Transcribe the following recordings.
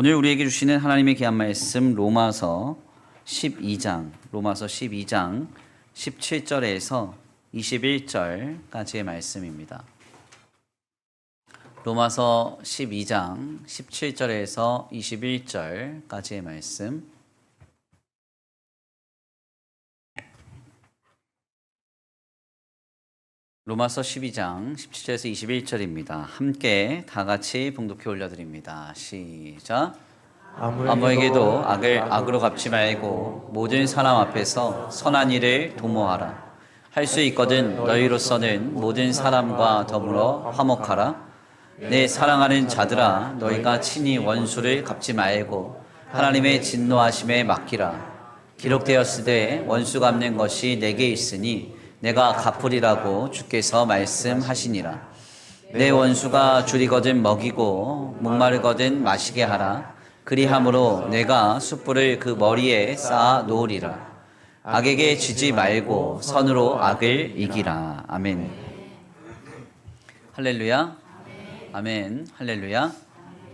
오늘 우리에게 주시는 하나님의 귀한 말씀 로마서 12장 17절에서 21절까지의 말씀입니다. 로마서 12장 17절에서 21절까지의 말씀. 로마서 12장 17절에서 21절입니다. 함께 다 같이 봉독해 올려드립니다. 시작. 아무에게도 악을 악으로 갚지 말고 모든 사람 앞에서 선한 일을 도모하라. 할 수 있거든 너희로서는 모든 사람과 더불어 화목하라. 내 사랑하는 자들아, 너희가 친히 원수를 갚지 말고 하나님의 진노하심에 맡기라. 기록되었으되 원수 갚는 것이 내게 있으니 내가 갚으리라고 주께서 말씀하시니라. 내 원수가 줄이거든 먹이고 목마르거든 마시게 하라. 그리함으로 내가 숯불을 그 머리에 쌓아 놓으리라. 악에게 지지 말고 선으로 악을 이기라. 아멘. 할렐루야. 아멘. 할렐루야.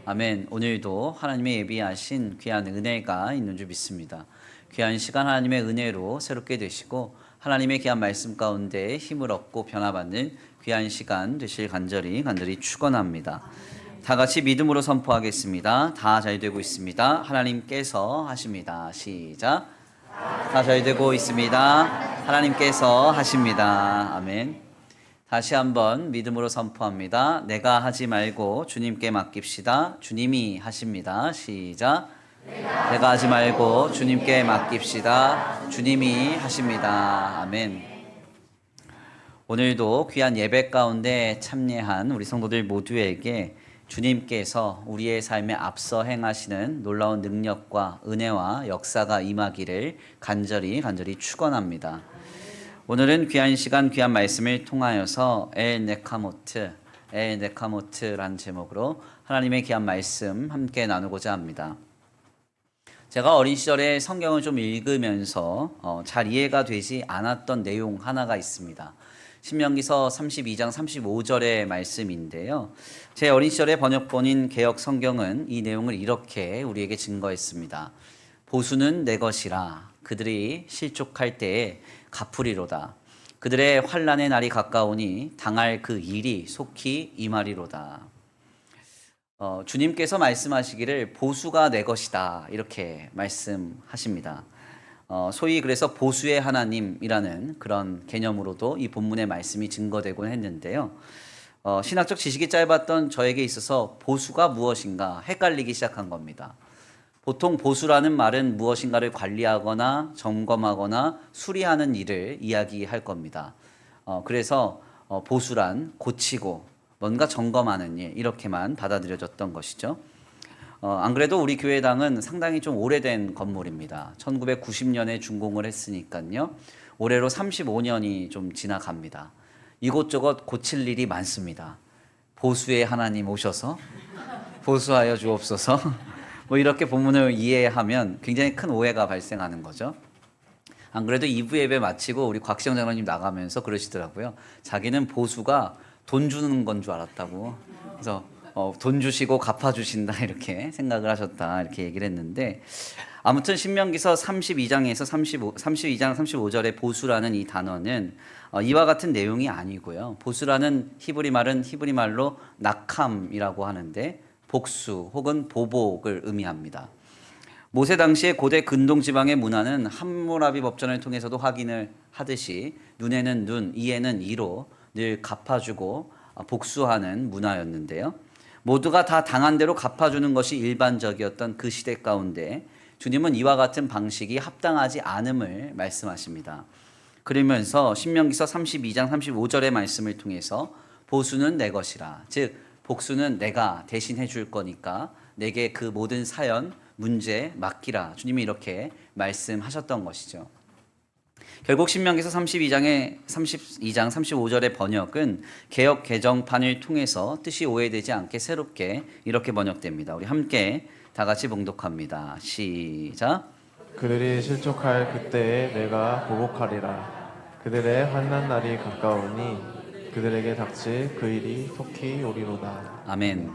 아멘. 오늘도 하나님의 예비하신 귀한 은혜가 있는 줄 믿습니다. 귀한 시간 하나님의 은혜로 새롭게 되시고 하나님의 귀한 말씀 가운데 힘을 얻고 변화받는 귀한 시간 되실 간절히 축원합니다. 다 같이 믿음으로 선포하겠습니다. 다 잘 되고 있습니다. 하나님께서 하십니다. 시작. 다 잘 되고 있습니다. 하나님께서 하십니다. 아멘. 다시 한번 믿음으로 선포합니다. 내가 하지 말고 주님께 맡깁시다. 주님이 하십니다. 시작. 내가 하지 말고 주님께 맡깁시다. 주님이 하십니다. 아멘. 오늘도 귀한 예배 가운데 참여한 우리 성도들 모두에게 주님께서 우리의 삶에 앞서 행하시는 놀라운 능력과 은혜와 역사가 임하기를 간절히 축원합니다. 오늘은 귀한 시간 귀한 말씀을 통하여서 엘네카모트라는 제목으로 하나님의 귀한 말씀 함께 나누고자 합니다. 제가 어린 시절에 성경을 좀 읽으면서 잘 이해가 되지 않았던 내용 하나가 있습니다. 신명기서 32장 35절의 말씀인데요. 제 어린 시절의 번역본인 개역 성경은 이 내용을 이렇게 우리에게 증거했습니다. 보수는 내 것이라. 그들이 실족할 때에 갚으리로다. 그들의 환난의 날이 가까우니 당할 그 일이 속히 임하리로다. 주님께서 말씀하시기를 보수가 내 것이다 이렇게 말씀하십니다. 소위 그래서 보수의 하나님이라는 그런 개념으로도 이 본문의 말씀이 증거되곤 했는데요. 신학적 지식이 짧았던 저에게 있어서 보수가 무엇인가 헷갈리기 시작한 겁니다. 보통 보수라는 말은 무엇인가를 관리하거나 점검하거나 수리하는 일을 이야기할 겁니다. 그래서 보수란 고치고 뭔가 점검하는 일 이렇게만 받아들여졌던 것이죠. 안 그래도 우리 교회당은 상당히 좀 오래된 건물입니다. 1990년에 준공을 했으니까요. 올해로 35년이 좀 지나갑니다. 이곳저곳 고칠 일이 많습니다. 보수의 하나님 오셔서 보수하여 주옵소서. 뭐 이렇게 본문을 이해하면 굉장히 큰 오해가 발생하는 거죠. 안 그래도 2부 예배 마치고 우리 곽시영 장로님 나가면서 그러시더라고요. 자기는 보수가 돈 주는 건 줄 알았다고. 그래서 돈 주시고 갚아주신다 이렇게 생각을 하셨다 이렇게 얘기를 했는데, 아무튼 신명기서 32장에서 32장 35절의 보수라는 이 단어는 이와 같은 내용이 아니고요. 보수라는 히브리 말은 히브리 말로 낙함이라고 하는데 복수 혹은 보복을 의미합니다. 모세 당시의 고대 근동 지방의 문화는 함무라비 법전을 통해서도 확인을 하듯이 눈에는 눈, 이에는 이로 늘 갚아주고 복수하는 문화였는데요. 모두가 다 당한 대로 갚아주는 것이 일반적이었던 그 시대 가운데 주님은 이와 같은 방식이 합당하지 않음을 말씀하십니다. 그러면서 신명기서 32장 35절의 말씀을 통해서 보수는 내 것이라, 즉 복수는 내가 대신해 줄 거니까 내게 그 모든 사연, 문제 맡기라. 주님이 이렇게 말씀하셨던 것이죠. 결국 신명기서 32장 35절의 번역은 개역 개정판을 통해서 뜻이 오해되지 않게 새롭게 이렇게 번역됩니다. 우리 함께 다 같이 봉독합니다. 시작. 그들이 실족할 그때에 내가 보복하리라. 그들의 환난 날이 가까우니 그들에게 닥칠 그 일이 속히 오리로다. 아멘.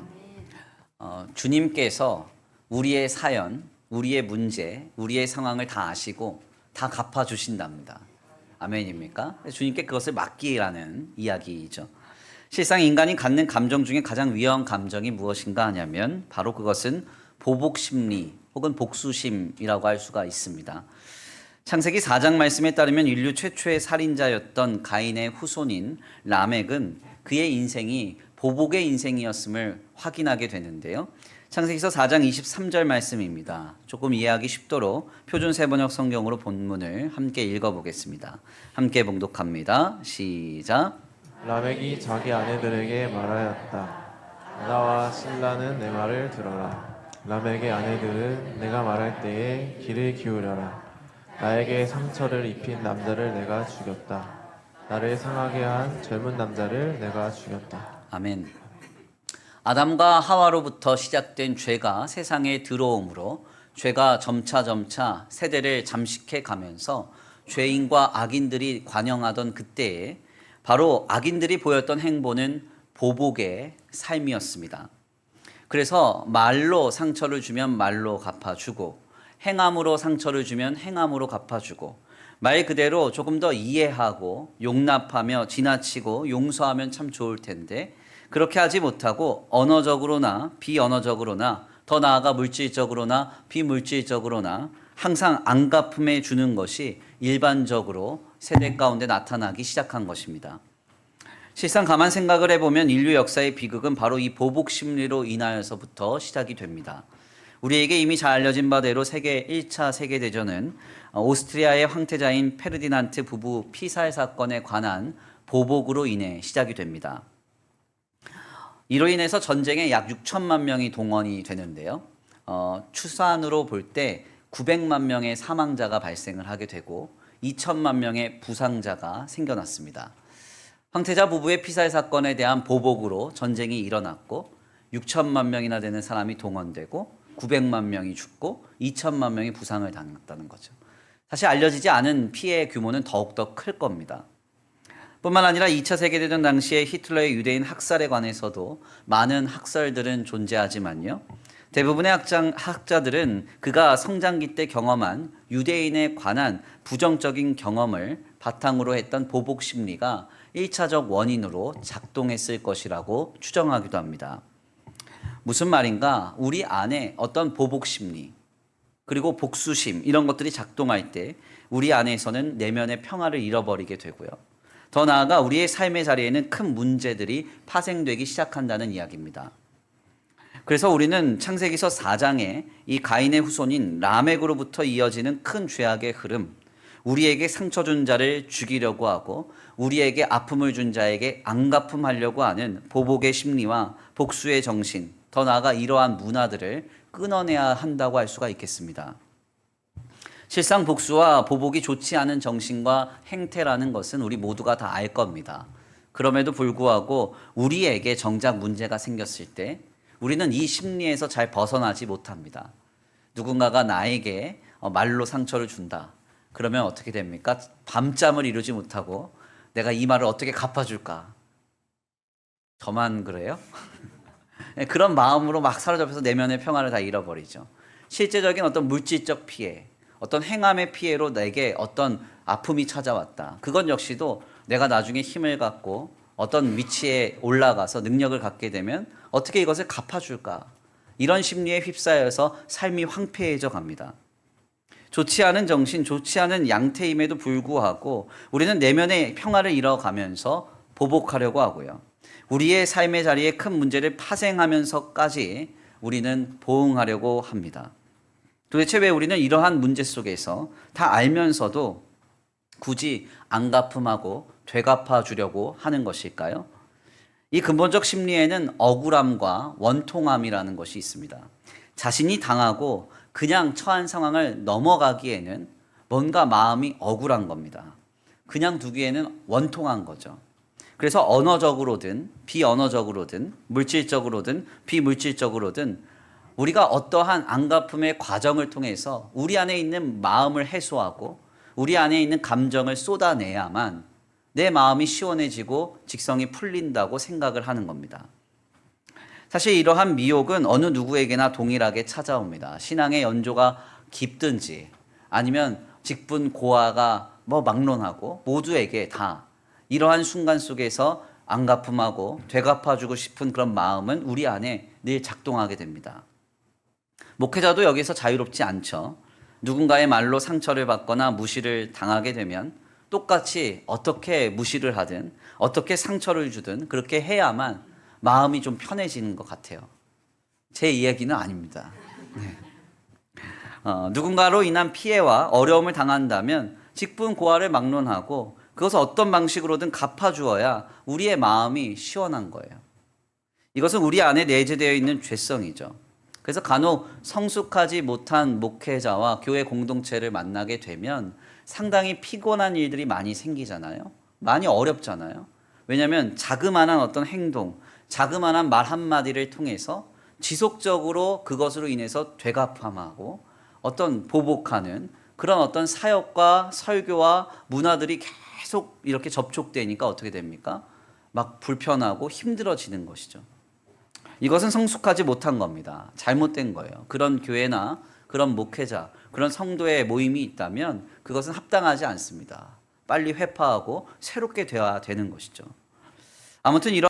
주님께서 우리의 사연, 우리의 문제, 우리의 상황을 다 아시고 다 갚아주신답니다. 아멘입니까? 주님께 그것을 맡기라는 이야기이죠. 실상 인간이 갖는 감정 중에 가장 위험 감정이 무엇인가 하냐면 바로 그것은 보복심리 혹은 복수심이라고 할 수가 있습니다. 창세기 4장 말씀에 따르면 인류 최초의 살인자였던 가인의 후손인 라멕은 그의 인생이 보복의 인생이었음을 확인하게 되는데요. 창세기서 4장 23절 말씀입니다. 조금 이해하기 쉽도록 표준 세번역 성경으로 본문을 함께 읽어보겠습니다. 함께 봉독합니다. 시작. 라멕이 자기 아내들에게 말하였다. 나와 실라는 내 말을 들어라. 라멕의 아내들은 내가 말할 때에 귀를 기울여라. 나에게 상처를 입힌 남자를 내가 죽였다. 나를 상하게 한 젊은 남자를 내가 죽였다. 아멘. 아담과 하와로부터 시작된 죄가 세상에 들어오므로 죄가 점차 세대를 잠식해 가면서 죄인과 악인들이 관영하던 그때에 바로 악인들이 보였던 행보는 보복의 삶이었습니다. 그래서 말로 상처를 주면 말로 갚아주고 행함으로 상처를 주면 행함으로 갚아주고 말 그대로 조금 더 이해하고 용납하며 지나치고 용서하면 참 좋을 텐데 그렇게 하지 못하고 언어적으로나 비언어적으로나 더 나아가 물질적으로나 비물질적으로나 항상 안갚음해 주는 것이 일반적으로 세대 가운데 나타나기 시작한 것입니다. 실상 가만 생각을 해보면 인류 역사의 비극은 바로 이 보복 심리로 인하여서부터 시작이 됩니다. 우리에게 이미 잘 알려진 바대로 1차 세계대전은 오스트리아의 황태자인 페르디난트 부부 피살 사건에 관한 보복으로 인해 시작이 됩니다. 이로 인해서 전쟁에 약 6천만 명이 동원이 되는데요. 추산으로 볼 때 900만 명의 사망자가 발생을 하게 되고 2천만 명의 부상자가 생겨났습니다. 황태자 부부의 피살 사건에 대한 보복으로 전쟁이 일어났고 6천만 명이나 되는 사람이 동원되고 900만 명이 죽고 2천만 명이 부상을 당했다는 거죠. 사실 알려지지 않은 피해의 규모는 더욱더 클 겁니다. 뿐만 아니라 2차 세계대전 당시에 히틀러의 유대인 학살에 관해서도 많은 학설들은 존재하지만요. 대부분의 학자들은 그가 성장기 때 경험한 유대인에 관한 부정적인 경험을 바탕으로 했던 보복 심리가 1차적 원인으로 작동했을 것이라고 추정하기도 합니다. 무슨 말인가? 우리 안에 어떤 보복 심리 그리고 복수심 이런 것들이 작동할 때 우리 안에서는 내면의 평화를 잃어버리게 되고요. 더 나아가 우리의 삶의 자리에는 큰 문제들이 파생되기 시작한다는 이야기입니다. 그래서 우리는 창세기서 4장에 이 가인의 후손인 라멕으로부터 이어지는 큰 죄악의 흐름, 우리에게 상처 준 자를 죽이려고 하고 우리에게 아픔을 준 자에게 안갚음하려고 하는 보복의 심리와 복수의 정신, 더 나아가 이러한 문화들을 끊어내야 한다고 할 수가 있겠습니다. 실상 복수와 보복이 좋지 않은 정신과 행태라는 것은 우리 모두가 다 알 겁니다. 그럼에도 불구하고 우리에게 정작 문제가 생겼을 때 우리는 이 심리에서 잘 벗어나지 못합니다. 누군가가 나에게 말로 상처를 준다. 그러면 어떻게 됩니까? 밤잠을 이루지 못하고 내가 이 말을 어떻게 갚아줄까? 저만 그래요? 그런 마음으로 막 사로잡혀서 내면의 평화를 다 잃어버리죠. 실제적인 어떤 물질적 피해, 어떤 행함의 피해로 내게 어떤 아픔이 찾아왔다. 그건 역시도 내가 나중에 힘을 갖고 어떤 위치에 올라가서 능력을 갖게 되면 어떻게 이것을 갚아줄까? 이런 심리에 휩싸여서 삶이 황폐해져 갑니다. 좋지 않은 정신, 좋지 않은 양태임에도 불구하고 우리는 내면의 평화를 잃어가면서 보복하려고 하고요. 우리의 삶의 자리에 큰 문제를 파생하면서까지 우리는 보응하려고 합니다. 도대체 왜 우리는 이러한 문제 속에서 다 알면서도 굳이 안갚음하고 되갚아 주려고 하는 것일까요? 이 근본적 심리에는 억울함과 원통함이라는 것이 있습니다. 자신이 당하고 그냥 처한 상황을 넘어가기에는 뭔가 마음이 억울한 겁니다. 그냥 두기에는 원통한 거죠. 그래서 언어적으로든 비언어적으로든 물질적으로든 비물질적으로든 우리가 어떠한 안갚음의 과정을 통해서 우리 안에 있는 마음을 해소하고 우리 안에 있는 감정을 쏟아내야만 내 마음이 시원해지고 직성이 풀린다고 생각을 하는 겁니다. 사실 이러한 미혹은 어느 누구에게나 동일하게 찾아옵니다. 신앙의 연조가 깊든지 아니면 직분 고하가 막론하고 모두에게 다 이러한 순간 속에서 안갚음하고 되갚아주고 싶은 그런 마음은 우리 안에 늘 작동하게 됩니다. 목회자도 여기서 자유롭지 않죠. 누군가의 말로 상처를 받거나 무시를 당하게 되면 똑같이 어떻게 무시를 하든 어떻게 상처를 주든 그렇게 해야만 마음이 좀 편해지는 것 같아요. 제 이야기는 아닙니다. 네. 누군가로 인한 피해와 어려움을 당한다면 직분 고하를 막론하고 그것을 어떤 방식으로든 갚아주어야 우리의 마음이 시원한 거예요. 이것은 우리 안에 내재되어 있는 죄성이죠. 그래서 간혹 성숙하지 못한 목회자와 교회 공동체를 만나게 되면 상당히 피곤한 일들이 많이 생기잖아요. 많이 어렵잖아요. 왜냐하면 자그마한 어떤 행동, 자그마한 말 한마디를 통해서 지속적으로 그것으로 인해서 되갚음하고 어떤 보복하는 그런 어떤 사역과 설교와 문화들이 계속 이렇게 접촉되니까 어떻게 됩니까? 막 불편하고 힘들어지는 것이죠. 이것은 성숙하지 못한 겁니다. 잘못된 거예요. 그런 교회나 그런 목회자, 그런 성도의 모임이 있다면 그것은 합당하지 않습니다. 빨리 회파하고 새롭게 되어야 되는 것이죠. 아무튼 이러한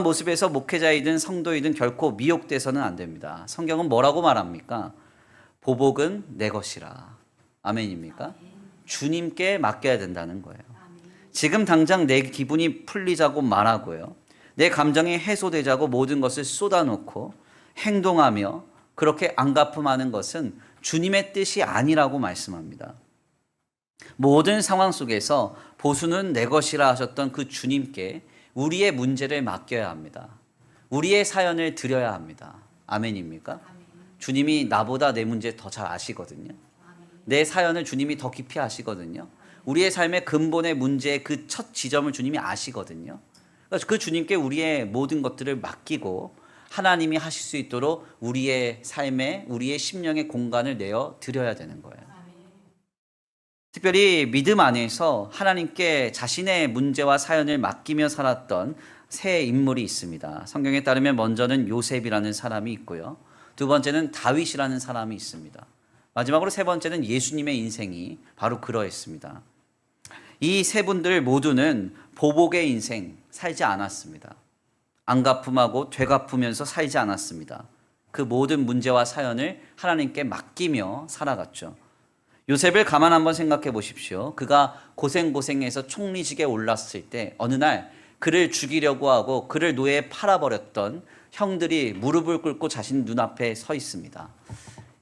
모습에서 목회자이든 성도이든 결코 미혹돼서는 안 됩니다. 성경은 뭐라고 말합니까? 보복은 내 것이라. 아멘입니까? 주님께 맡겨야 된다는 거예요. 지금 당장 내 기분이 풀리자고 말하고요. 내 감정이 해소되자고 모든 것을 쏟아놓고 행동하며 그렇게 안갚음하는 것은 주님의 뜻이 아니라고 말씀합니다. 모든 상황 속에서 보수는 내 것이라 하셨던 그 주님께 우리의 문제를 맡겨야 합니다. 우리의 사연을 드려야 합니다. 아멘입니까? 주님이 나보다 내 문제 더 잘 아시거든요. 내 사연을 주님이 더 깊이 아시거든요. 우리의 삶의 근본의 문제의 그 첫 지점을 주님이 아시거든요. 그래서 그 주님께 우리의 모든 것들을 맡기고 하나님이 하실 수 있도록 우리의 삶에 우리의 심령의 공간을 내어 드려야 되는 거예요. 특별히 믿음 안에서 하나님께 자신의 문제와 사연을 맡기며 살았던 세 인물이 있습니다. 성경에 따르면 먼저는 요셉이라는 사람이 있고요. 두 번째는 다윗이라는 사람이 있습니다. 마지막으로 세 번째는 예수님의 인생이 바로 그러했습니다. 이 세 분들 모두는 보복의 인생 살지 않았습니다. 안갚음하고 되갚으면서 살지 않았습니다. 그 모든 문제와 사연을 하나님께 맡기며 살아갔죠. 요셉을 가만 한번 생각해 보십시오. 그가 고생해서 총리직에 올랐을 때 어느 날 그를 죽이려고 하고 그를 노예에 팔아버렸던 형들이 무릎을 꿇고 자신 눈앞에 서 있습니다.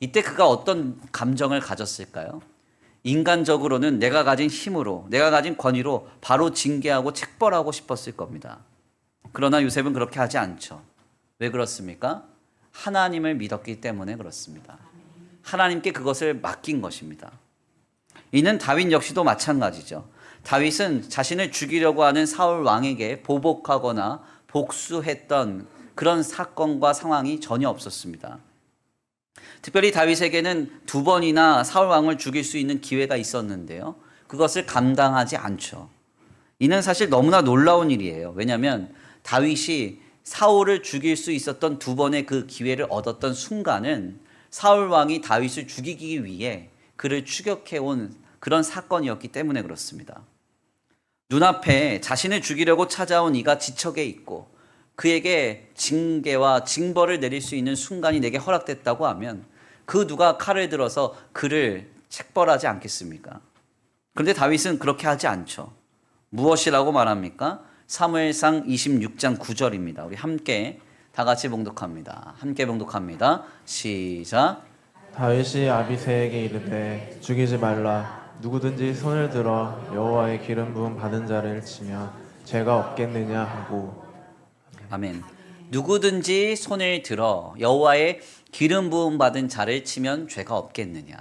이때 그가 어떤 감정을 가졌을까요? 인간적으로는 내가 가진 힘으로, 내가 가진 권위로 바로 징계하고 책벌하고 싶었을 겁니다. 그러나 요셉은 그렇게 하지 않죠. 왜 그렇습니까? 하나님을 믿었기 때문에 그렇습니다. 하나님께 그것을 맡긴 것입니다. 이는 다윗 역시도 마찬가지죠. 다윗은 자신을 죽이려고 하는 사울 왕에게 보복하거나 복수했던 그런 사건과 상황이 전혀 없었습니다. 특별히 다윗에게는 두 번이나 사울 왕을 죽일 수 있는 기회가 있었는데요. 그것을 감당하지 않죠. 이는 사실 너무나 놀라운 일이에요. 왜냐하면 다윗이 사울을 죽일 수 있었던 두 번의 그 기회를 얻었던 순간은 사울 왕이 다윗을 죽이기 위해 그를 추격해온 그런 사건이었기 때문에 그렇습니다. 눈앞에 자신을 죽이려고 찾아온 이가 지척에 있고 그에게 징계와 징벌을 내릴 수 있는 순간이 내게 허락됐다고 하면 그 누가 칼을 들어서 그를 책벌하지 않겠습니까? 그런데 다윗은 그렇게 하지 않죠. 무엇이라고 말합니까? 사무엘상 26장 9절입니다. 우리 함께 다 같이 봉독합니다. 함께 봉독합니다. 시작. 다윗이 아비새에게 이르되 죽이지 말라. 누구든지 손을 들어 여호와의 기름 부음 받은 자를 치면 죄가 없겠느냐 하고. 아멘. 누구든지 손을 들어 여호와의 기름 부음 받은 자를 치면 죄가 없겠느냐.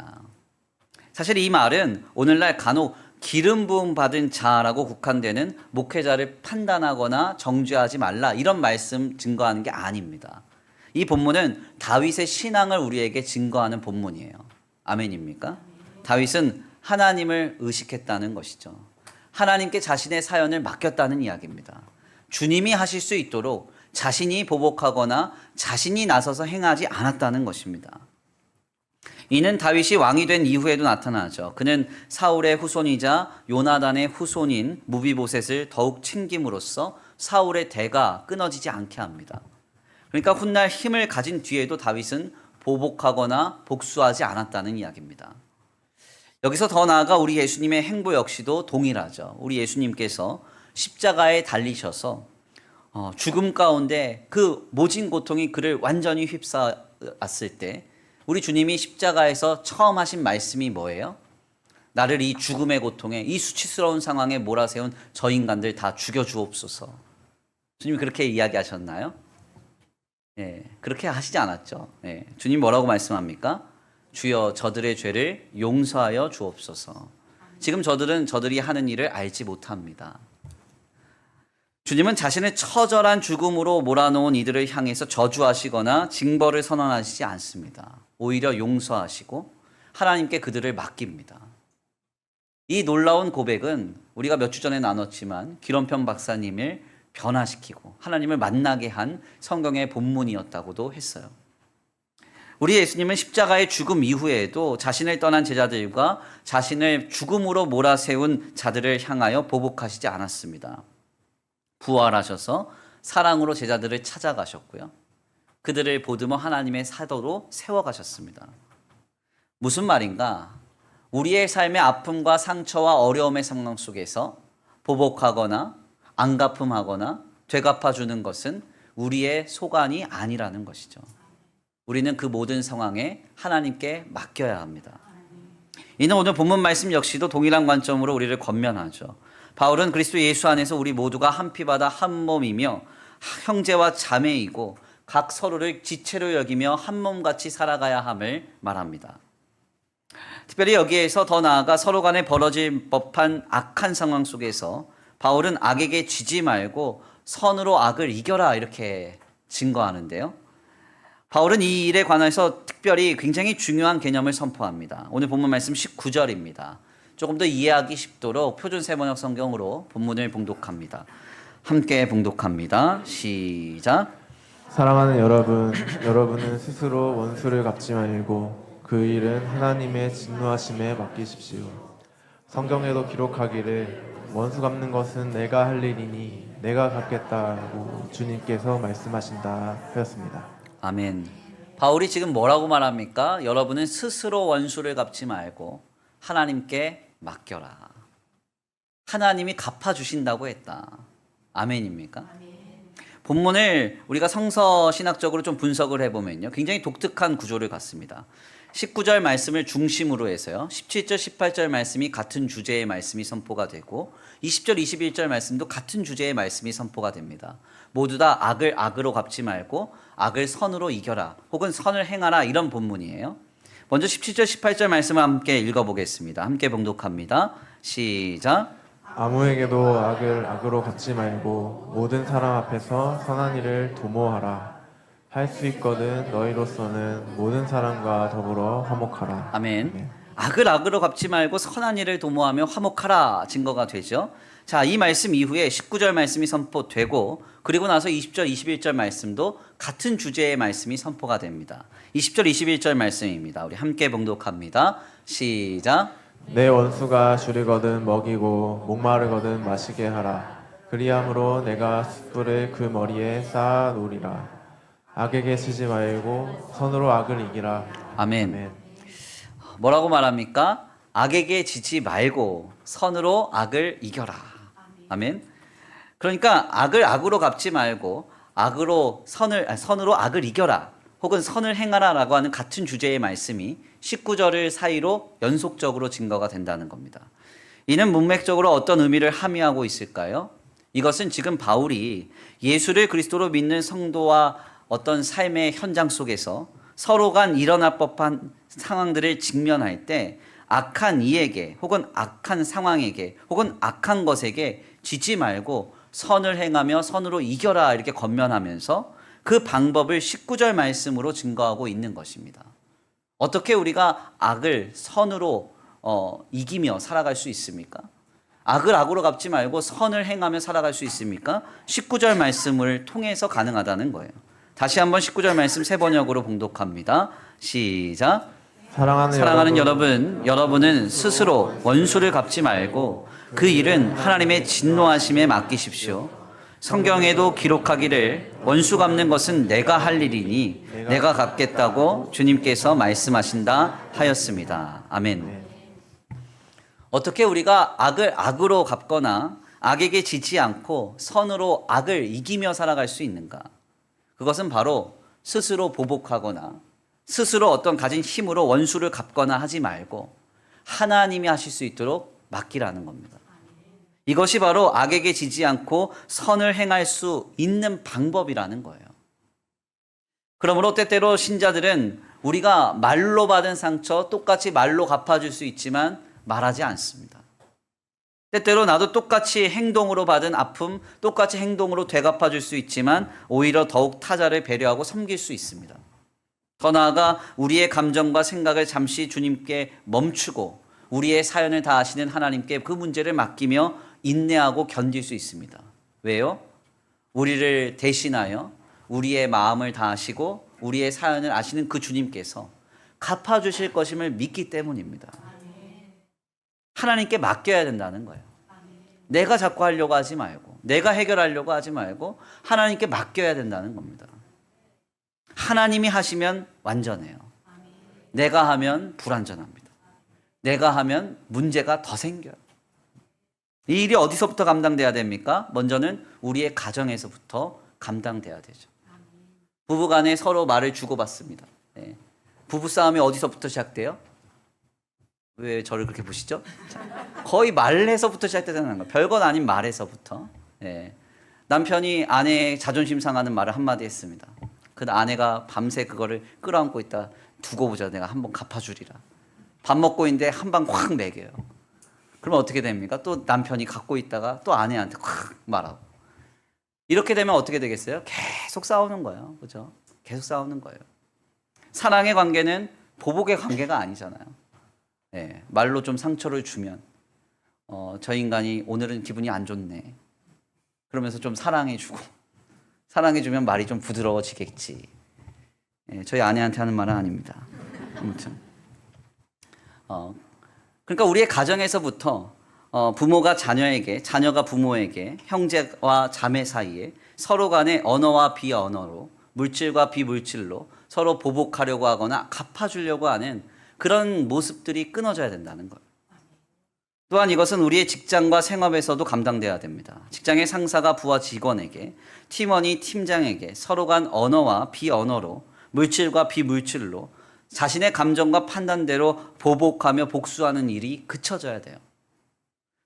사실 이 말은 오늘날 간혹 기름 부음 받은 자라고 국한되는 목회자를 판단하거나 정죄하지 말라 이런 말씀 증거하는 게 아닙니다. 이 본문은 다윗의 신앙을 우리에게 증거하는 본문이에요. 아멘입니까? 다윗은 하나님을 의식했다는 것이죠. 하나님께 자신의 사연을 맡겼다는 이야기입니다. 주님이 하실 수 있도록 자신이 보복하거나 자신이 나서서 행하지 않았다는 것입니다. 이는 다윗이 왕이 된 이후에도 나타나죠. 그는 사울의 후손이자 요나단의 후손인 무비보셋을 더욱 챙김으로써 사울의 대가 끊어지지 않게 합니다. 그러니까 훗날 힘을 가진 뒤에도 다윗은 보복하거나 복수하지 않았다는 이야기입니다. 여기서 더 나아가 우리 예수님의 행보 역시도 동일하죠. 우리 예수님께서 십자가에 달리셔서 죽음 가운데 그 모진 고통이 그를 완전히 휩싸았을 때 우리 주님이 십자가에서 처음 하신 말씀이 뭐예요? 나를 이 죽음의 고통에, 이 수치스러운 상황에 몰아세운 저 인간들 다 죽여주옵소서. 주님이 그렇게 이야기하셨나요? 예, 그렇게 하시지 않았죠. 예, 주님 뭐라고 말씀합니까? 주여 저들의 죄를 용서하여 주옵소서. 지금 저들은 저들이 하는 일을 알지 못합니다. 주님은 자신의 처절한 죽음으로 몰아놓은 이들을 향해서 저주하시거나 징벌을 선언하시지 않습니다. 오히려 용서하시고 하나님께 그들을 맡깁니다. 이 놀라운 고백은 우리가 몇 주 전에 나눴지만 기론편 박사님을 변화시키고 하나님을 만나게 한 성경의 본문이었다고도 했어요. 우리 예수님은 십자가의 죽음 이후에도 자신을 떠난 제자들과 자신을 죽음으로 몰아세운 자들을 향하여 보복하시지 않았습니다. 부활하셔서 사랑으로 제자들을 찾아가셨고요. 그들을 보듬어 하나님의 사도로 세워가셨습니다. 무슨 말인가? 우리의 삶의 아픔과 상처와 어려움의 상황 속에서 보복하거나 안갚음하거나 되갚아주는 것은 우리의 소관이 아니라는 것이죠. 우리는 그 모든 상황에 하나님께 맡겨야 합니다. 이는 오늘 본문 말씀 역시도 동일한 관점으로 우리를 권면하죠. 바울은 그리스도 예수 안에서 우리 모두가 한 피바다 한 몸이며 형제와 자매이고 각 서로를 지체로 여기며 한 몸같이 살아가야 함을 말합니다. 특별히 여기에서 더 나아가 서로 간에 벌어질 법한 악한 상황 속에서 바울은 악에게 지지 말고 선으로 악을 이겨라 이렇게 증거하는데요. 바울은 이 일에 관해서 특별히 굉장히 중요한 개념을 선포합니다. 오늘 본문 말씀 19절입니다. 조금 더 이해하기 쉽도록 표준 세번역 성경으로 본문을 봉독합니다. 함께 봉독합니다. 시작. 사랑하는 여러분, 여러분은 스스로 원수를 갚지 말고 그 일은 하나님의 진노하심에 맡기십시오. 성경에도 기록하기를 원수 갚는 것은 내가 할 일이니 내가 갚겠다고 주님께서 말씀하신다 하였습니다. 아멘. 바울이 지금 뭐라고 말합니까? 여러분은 스스로 원수를 갚지 말고 하나님께 맡겨라. 하나님이 갚아주신다고 했다. 아멘입니까? 본문을 우리가 성서 신학적으로 좀 분석을 해보면요. 굉장히 독특한 구조를 갖습니다. 19절 말씀을 중심으로 해서요. 17절, 18절 말씀이 같은 주제의 말씀이 선포가 되고 20절, 21절 말씀도 같은 주제의 말씀이 선포가 됩니다. 모두 다 악을 악으로 갚지 말고 악을 선으로 이겨라. 혹은 선을 행하라 이런 본문이에요. 먼저 17절, 18절 말씀을 함께 읽어보겠습니다. 함께 봉독합니다. 시작. 아무에게도 악을 악으로 갚지 말고 모든 사람 앞에서 선한 일을 도모하라. 할 수 있거든 너희로서는 모든 사람과 더불어 화목하라. 아멘. 악을 악으로 갚지 말고 선한 일을 도모하며 화목하라 증거가 되죠. 자, 이 말씀 이후에 19절 말씀이 선포되고 그리고 나서 20절, 21절 말씀도 같은 주제의 말씀이 선포가 됩니다. 20절, 21절 말씀입니다. 우리 함께 봉독합니다. 시작. 내 원수가 줄이거든 먹이고 목마르거든 마시게 하라. 그리함으로 내가 숯불을 그 머리에 쌓아 놓으리라. 악에게 지지 말고 선으로 악을 이기라. 아멘. 아멘. 뭐라고 말합니까? 악에게 지지 말고 선으로 악을 이겨라. 아멘. 그러니까 악을 악으로 갚지 말고 선으로 악을 이겨라. 혹은 선을 행하라라고 하는 같은 주제의 말씀이 19절을 사이로 연속적으로 증거가 된다는 겁니다. 이는 문맥적으로 어떤 의미를 함의하고 있을까요? 이것은 지금 바울이 예수를 그리스도로 믿는 성도와 어떤 삶의 현장 속에서 서로 간 일어날 법한 상황들을 직면할 때 악한 이에게 혹은 악한 상황에게 혹은 악한 것에게 지지 말고 선을 행하며 선으로 이겨라 이렇게 권면하면서 그 방법을 19절 말씀으로 증거하고 있는 것입니다. 어떻게 우리가 악을 선으로 이기며 살아갈 수 있습니까? 악을 악으로 갚지 말고 선을 행하며 살아갈 수 있습니까? 19절 말씀을 통해서 가능하다는 거예요. 다시 한번 19절 말씀 세 번역으로 봉독합니다. 시작. 사랑하는 여러분, 여러분은 스스로 원수를 갚지 말고 그 일은 하나님의 진노하심에 맡기십시오. 성경에도 기록하기를 원수 갚는 것은 내가 할 일이니 내가 갚겠다고 주님께서 말씀하신다 하였습니다. 아멘. 어떻게 우리가 악을 악으로 갚거나 악에게 지지 않고 선으로 악을 이기며 살아갈 수 있는가? 그것은 바로 스스로 보복하거나 스스로 어떤 가진 힘으로 원수를 갚거나 하지 말고 하나님이 하실 수 있도록 맡기라는 겁니다. 이것이 바로 악에게 지지 않고 선을 행할 수 있는 방법이라는 거예요. 그러므로 때때로 신자들은 우리가 말로 받은 상처 똑같이 말로 갚아줄 수 있지만 말하지 않습니다. 때때로 나도 똑같이 행동으로 받은 아픔 똑같이 행동으로 되갚아줄 수 있지만 오히려 더욱 타자를 배려하고 섬길 수 있습니다. 더 나아가 우리의 감정과 생각을 잠시 주님께 멈추고 우리의 사연을 다 아시는 하나님께 그 문제를 맡기며 인내하고 견딜 수 있습니다. 왜요? 우리를 대신하여 우리의 마음을 다 아시고 우리의 사연을 아시는 그 주님께서 갚아주실 것임을 믿기 때문입니다. 하나님께 맡겨야 된다는 거예요. 내가 자꾸 하려고 하지 말고 내가 해결하려고 하지 말고 하나님께 맡겨야 된다는 겁니다. 하나님이 하시면 완전해요. 내가 하면 불완전합니다. 내가 하면 문제가 더 생겨요. 이 일이 어디서부터 감당돼야 됩니까? 먼저는 우리의 가정에서부터 감당돼야 되죠. 부부간에 서로 말을 주고받습니다. 네. 부부싸움이 어디서부터 시작돼요? 왜 저를 그렇게 보시죠? 거의 말에서부터 시작되는 거예요. 별것 아닌 말에서부터. 네. 남편이 아내의 자존심 상하는 말을 한마디 했습니다. 그 아내가 밤새 그거를 끌어안고 있다. 두고 보자. 내가 한번 갚아주리라. 밥 먹고 있는데 한 방 확 매겨요. 그러면 어떻게 됩니까? 또 남편이 갖고 있다가 또 아내한테 확 말하고. 이렇게 되면 어떻게 되겠어요? 계속 싸우는 거예요. 그죠? 계속 싸우는 거예요. 사랑의 관계는 보복의 관계가 아니잖아요. 네, 말로 좀 상처를 주면 저 인간이 오늘은 기분이 안 좋네. 그러면서 좀 사랑해주고 사랑해주면 말이 좀 부드러워지겠지. 네, 저희 아내한테 하는 말은 아닙니다. 아무튼 그러니까 우리의 가정에서부터 부모가 자녀에게, 자녀가 부모에게, 형제와 자매 사이에 서로 간의 언어와 비언어로, 물질과 비물질로 서로 보복하려고 하거나 갚아주려고 하는 그런 모습들이 끊어져야 된다는 거예요. 또한 이것은 우리의 직장과 생업에서도 감당돼야 됩니다. 직장의 상사가 부하 직원에게, 팀원이 팀장에게 서로 간 언어와 비언어로, 물질과 비물질로 자신의 감정과 판단대로 보복하며 복수하는 일이 그쳐져야 돼요.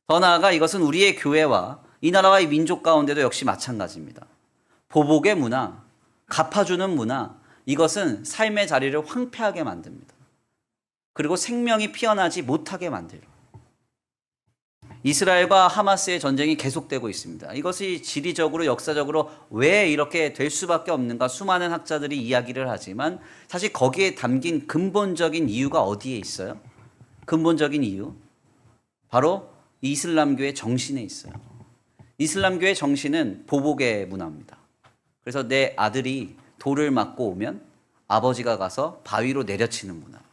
더 나아가 이것은 우리의 교회와 이 나라와 이 민족 가운데도 역시 마찬가지입니다. 보복의 문화, 갚아주는 문화, 이것은 삶의 자리를 황폐하게 만듭니다. 그리고 생명이 피어나지 못하게 만들어요. 이스라엘과 하마스의 전쟁이 계속되고 있습니다. 이것이 지리적으로 역사적으로 왜 이렇게 될 수밖에 없는가 수많은 학자들이 이야기를 하지만 사실 거기에 담긴 근본적인 이유가 어디에 있어요? 근본적인 이유? 바로 이슬람교의 정신에 있어요. 이슬람교의 정신은 보복의 문화입니다. 그래서 내 아들이 돌을 맞고 오면 아버지가 가서 바위로 내려치는 문화.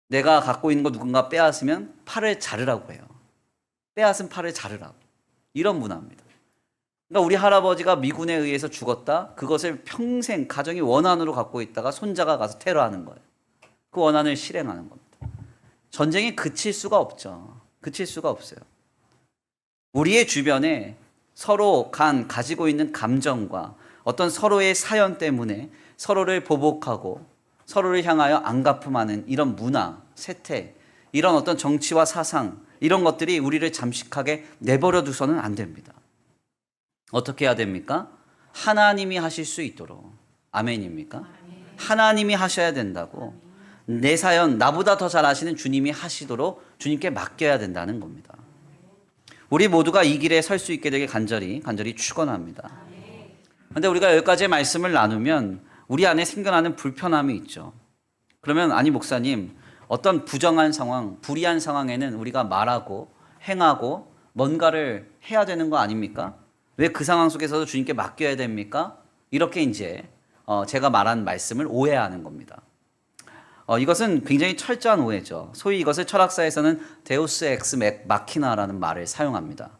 내가 갖고 있는 거 누군가 빼앗으면 팔을 자르라고 해요. 빼앗은 팔을 자르라고. 이런 문화입니다. 그러니까 우리 할아버지가 미군에 의해서 죽었다. 그것을 평생 가정이 원한으로 갖고 있다가 손자가 가서 테러하는 거예요. 그 원한을 실행하는 겁니다. 전쟁이 그칠 수가 없죠. 그칠 수가 없어요. 우리의 주변에 서로 가지고 있는 감정과 어떤 서로의 사연 때문에 서로를 보복하고 서로를 향하여 안갚음하는 이런 문화, 세태, 이런 어떤 정치와 사상, 이런 것들이 우리를 잠식하게 내버려 두서는 안 됩니다. 어떻게 해야 됩니까? 하나님이 하실 수 있도록. 아멘입니까? 하나님이 하셔야 된다고. 내 사연, 나보다 더 잘 아시는 주님이 하시도록 주님께 맡겨야 된다는 겁니다. 우리 모두가 이 길에 설 수 있게 되길 간절히 축원합니다. 그런데 우리가 여기까지의 말씀을 나누면 우리 안에 생겨나는 불편함이 있죠. 그러면 아니 목사님, 어떤 부정한 상황, 불의한 상황에는 우리가 말하고 행하고 뭔가를 해야 되는 거 아닙니까? 왜 그 상황 속에서도 주님께 맡겨야 됩니까? 이렇게 이제 제가 말한 말씀을 오해하는 겁니다. 이것은 굉장히 철저한 오해죠. 소위 이것을 철학사에서는 데우스 엑스 마키나라는 말을 사용합니다.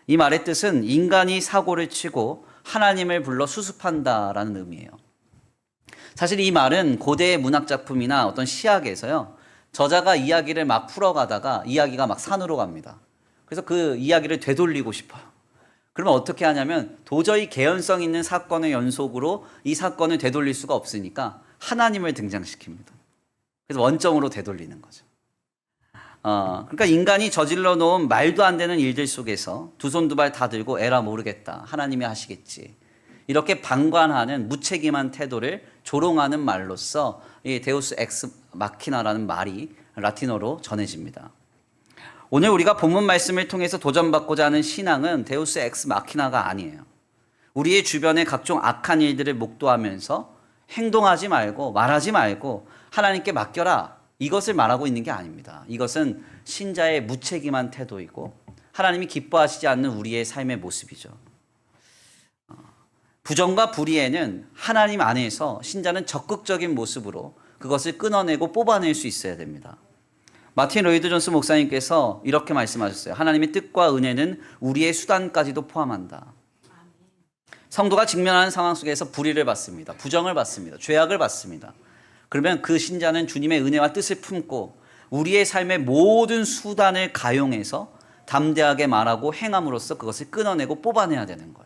이 말의 뜻은 인간이 사고를 치고 하나님을 불러 수습한다라는 의미예요. 사실 이 말은 고대의 문학 작품이나 어떤 시학에서요, 저자가 이야기를 막 풀어가다가 이야기가 막 산으로 갑니다. 그래서 그 이야기를 되돌리고 싶어요. 그러면 어떻게 하냐면 도저히 개연성 있는 사건의 연속으로 이 사건을 되돌릴 수가 없으니까 하나님을 등장시킵니다. 그래서 원점으로 되돌리는 거죠. 그러니까 인간이 저질러 놓은 말도 안 되는 일들 속에서 두 손 두 발 다 들고 에라 모르겠다, 하나님이 하시겠지, 이렇게 방관하는 무책임한 태도를 조롱하는 말로써 이 데우스 엑스 마키나라는 말이 라틴어로 전해집니다. 오늘 우리가 본문 말씀을 통해서 도전받고자 하는 신앙은 데우스 엑스 마키나가 아니에요. 우리의 주변의 각종 악한 일들을 목도하면서 행동하지 말고 말하지 말고 하나님께 맡겨라, 이것을 말하고 있는 게 아닙니다. 이것은 신자의 무책임한 태도이고 하나님이 기뻐하시지 않는 우리의 삶의 모습이죠. 부정과 불의에는 하나님 안에서 신자는 적극적인 모습으로 그것을 끊어내고 뽑아낼 수 있어야 됩니다. 마틴 로이드 존스 목사님께서 이렇게 말씀하셨어요. 하나님의 뜻과 은혜는 우리의 수단까지도 포함한다. 성도가 직면하는 상황 속에서 불의를 받습니다. 부정을 받습니다. 죄악을 받습니다. 그러면 그 신자는 주님의 은혜와 뜻을 품고 우리의 삶의 모든 수단을 가용해서 담대하게 말하고 행함으로써 그것을 끊어내고 뽑아내야 되는 거예요.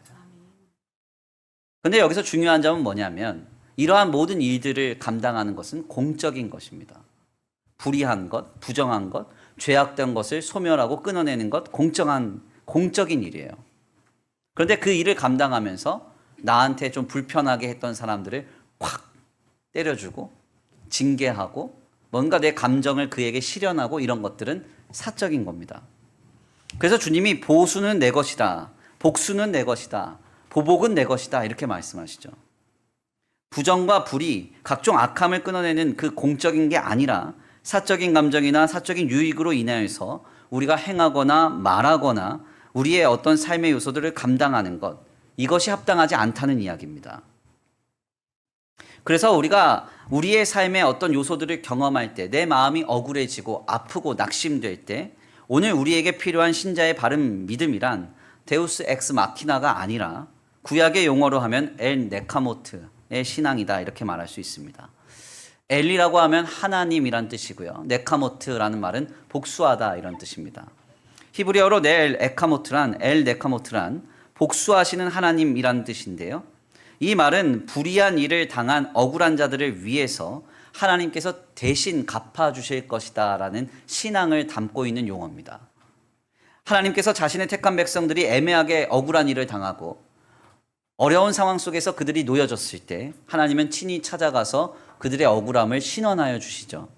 그런데 여기서 중요한 점은 뭐냐면 이러한 모든 일들을 감당하는 것은 공적인 것입니다. 불의한 것, 부정한 것, 죄악된 것을 소멸하고 끊어내는 것, 공적인 일이에요. 그런데 그 일을 감당하면서 나한테 좀 불편하게 했던 사람들을 확 때려주고 징계하고 뭔가 내 감정을 그에게 실현하고 이런 것들은 사적인 겁니다. 그래서 주님이 보수는 내 것이다, 복수는 내 것이다, 보복은 내 것이다, 이렇게 말씀하시죠. 부정과 불의, 각종 악함을 끊어내는 그 공적인 게 아니라 사적인 감정이나 사적인 유익으로 인하여서 우리가 행하거나 말하거나 우리의 어떤 삶의 요소들을 감당하는 것, 이것이 합당하지 않다는 이야기입니다. 그래서 우리가 우리의 삶의 어떤 요소들을 경험할 때, 내 마음이 억울해지고 아프고 낙심될 때, 오늘 우리에게 필요한 신자의 바른 믿음이란 데우스 엑스 마키나가 아니라 구약의 용어로 하면 엘 네카모트의 신앙이다, 이렇게 말할 수 있습니다. 엘이라고 하면 하나님이란 뜻이고요. 네카모트라는 말은 복수하다, 이런 뜻입니다. 히브리어로 엘 네카모트란 복수하시는 하나님이란 뜻인데요. 이 말은 불의한 일을 당한 억울한 자들을 위해서 하나님께서 대신 갚아주실 것이다 라는 신앙을 담고 있는 용어입니다. 하나님께서 자신의 택한 백성들이 애매하게 억울한 일을 당하고 어려운 상황 속에서 그들이 놓여졌을 때 하나님은 친히 찾아가서 그들의 억울함을 신원하여 주시죠.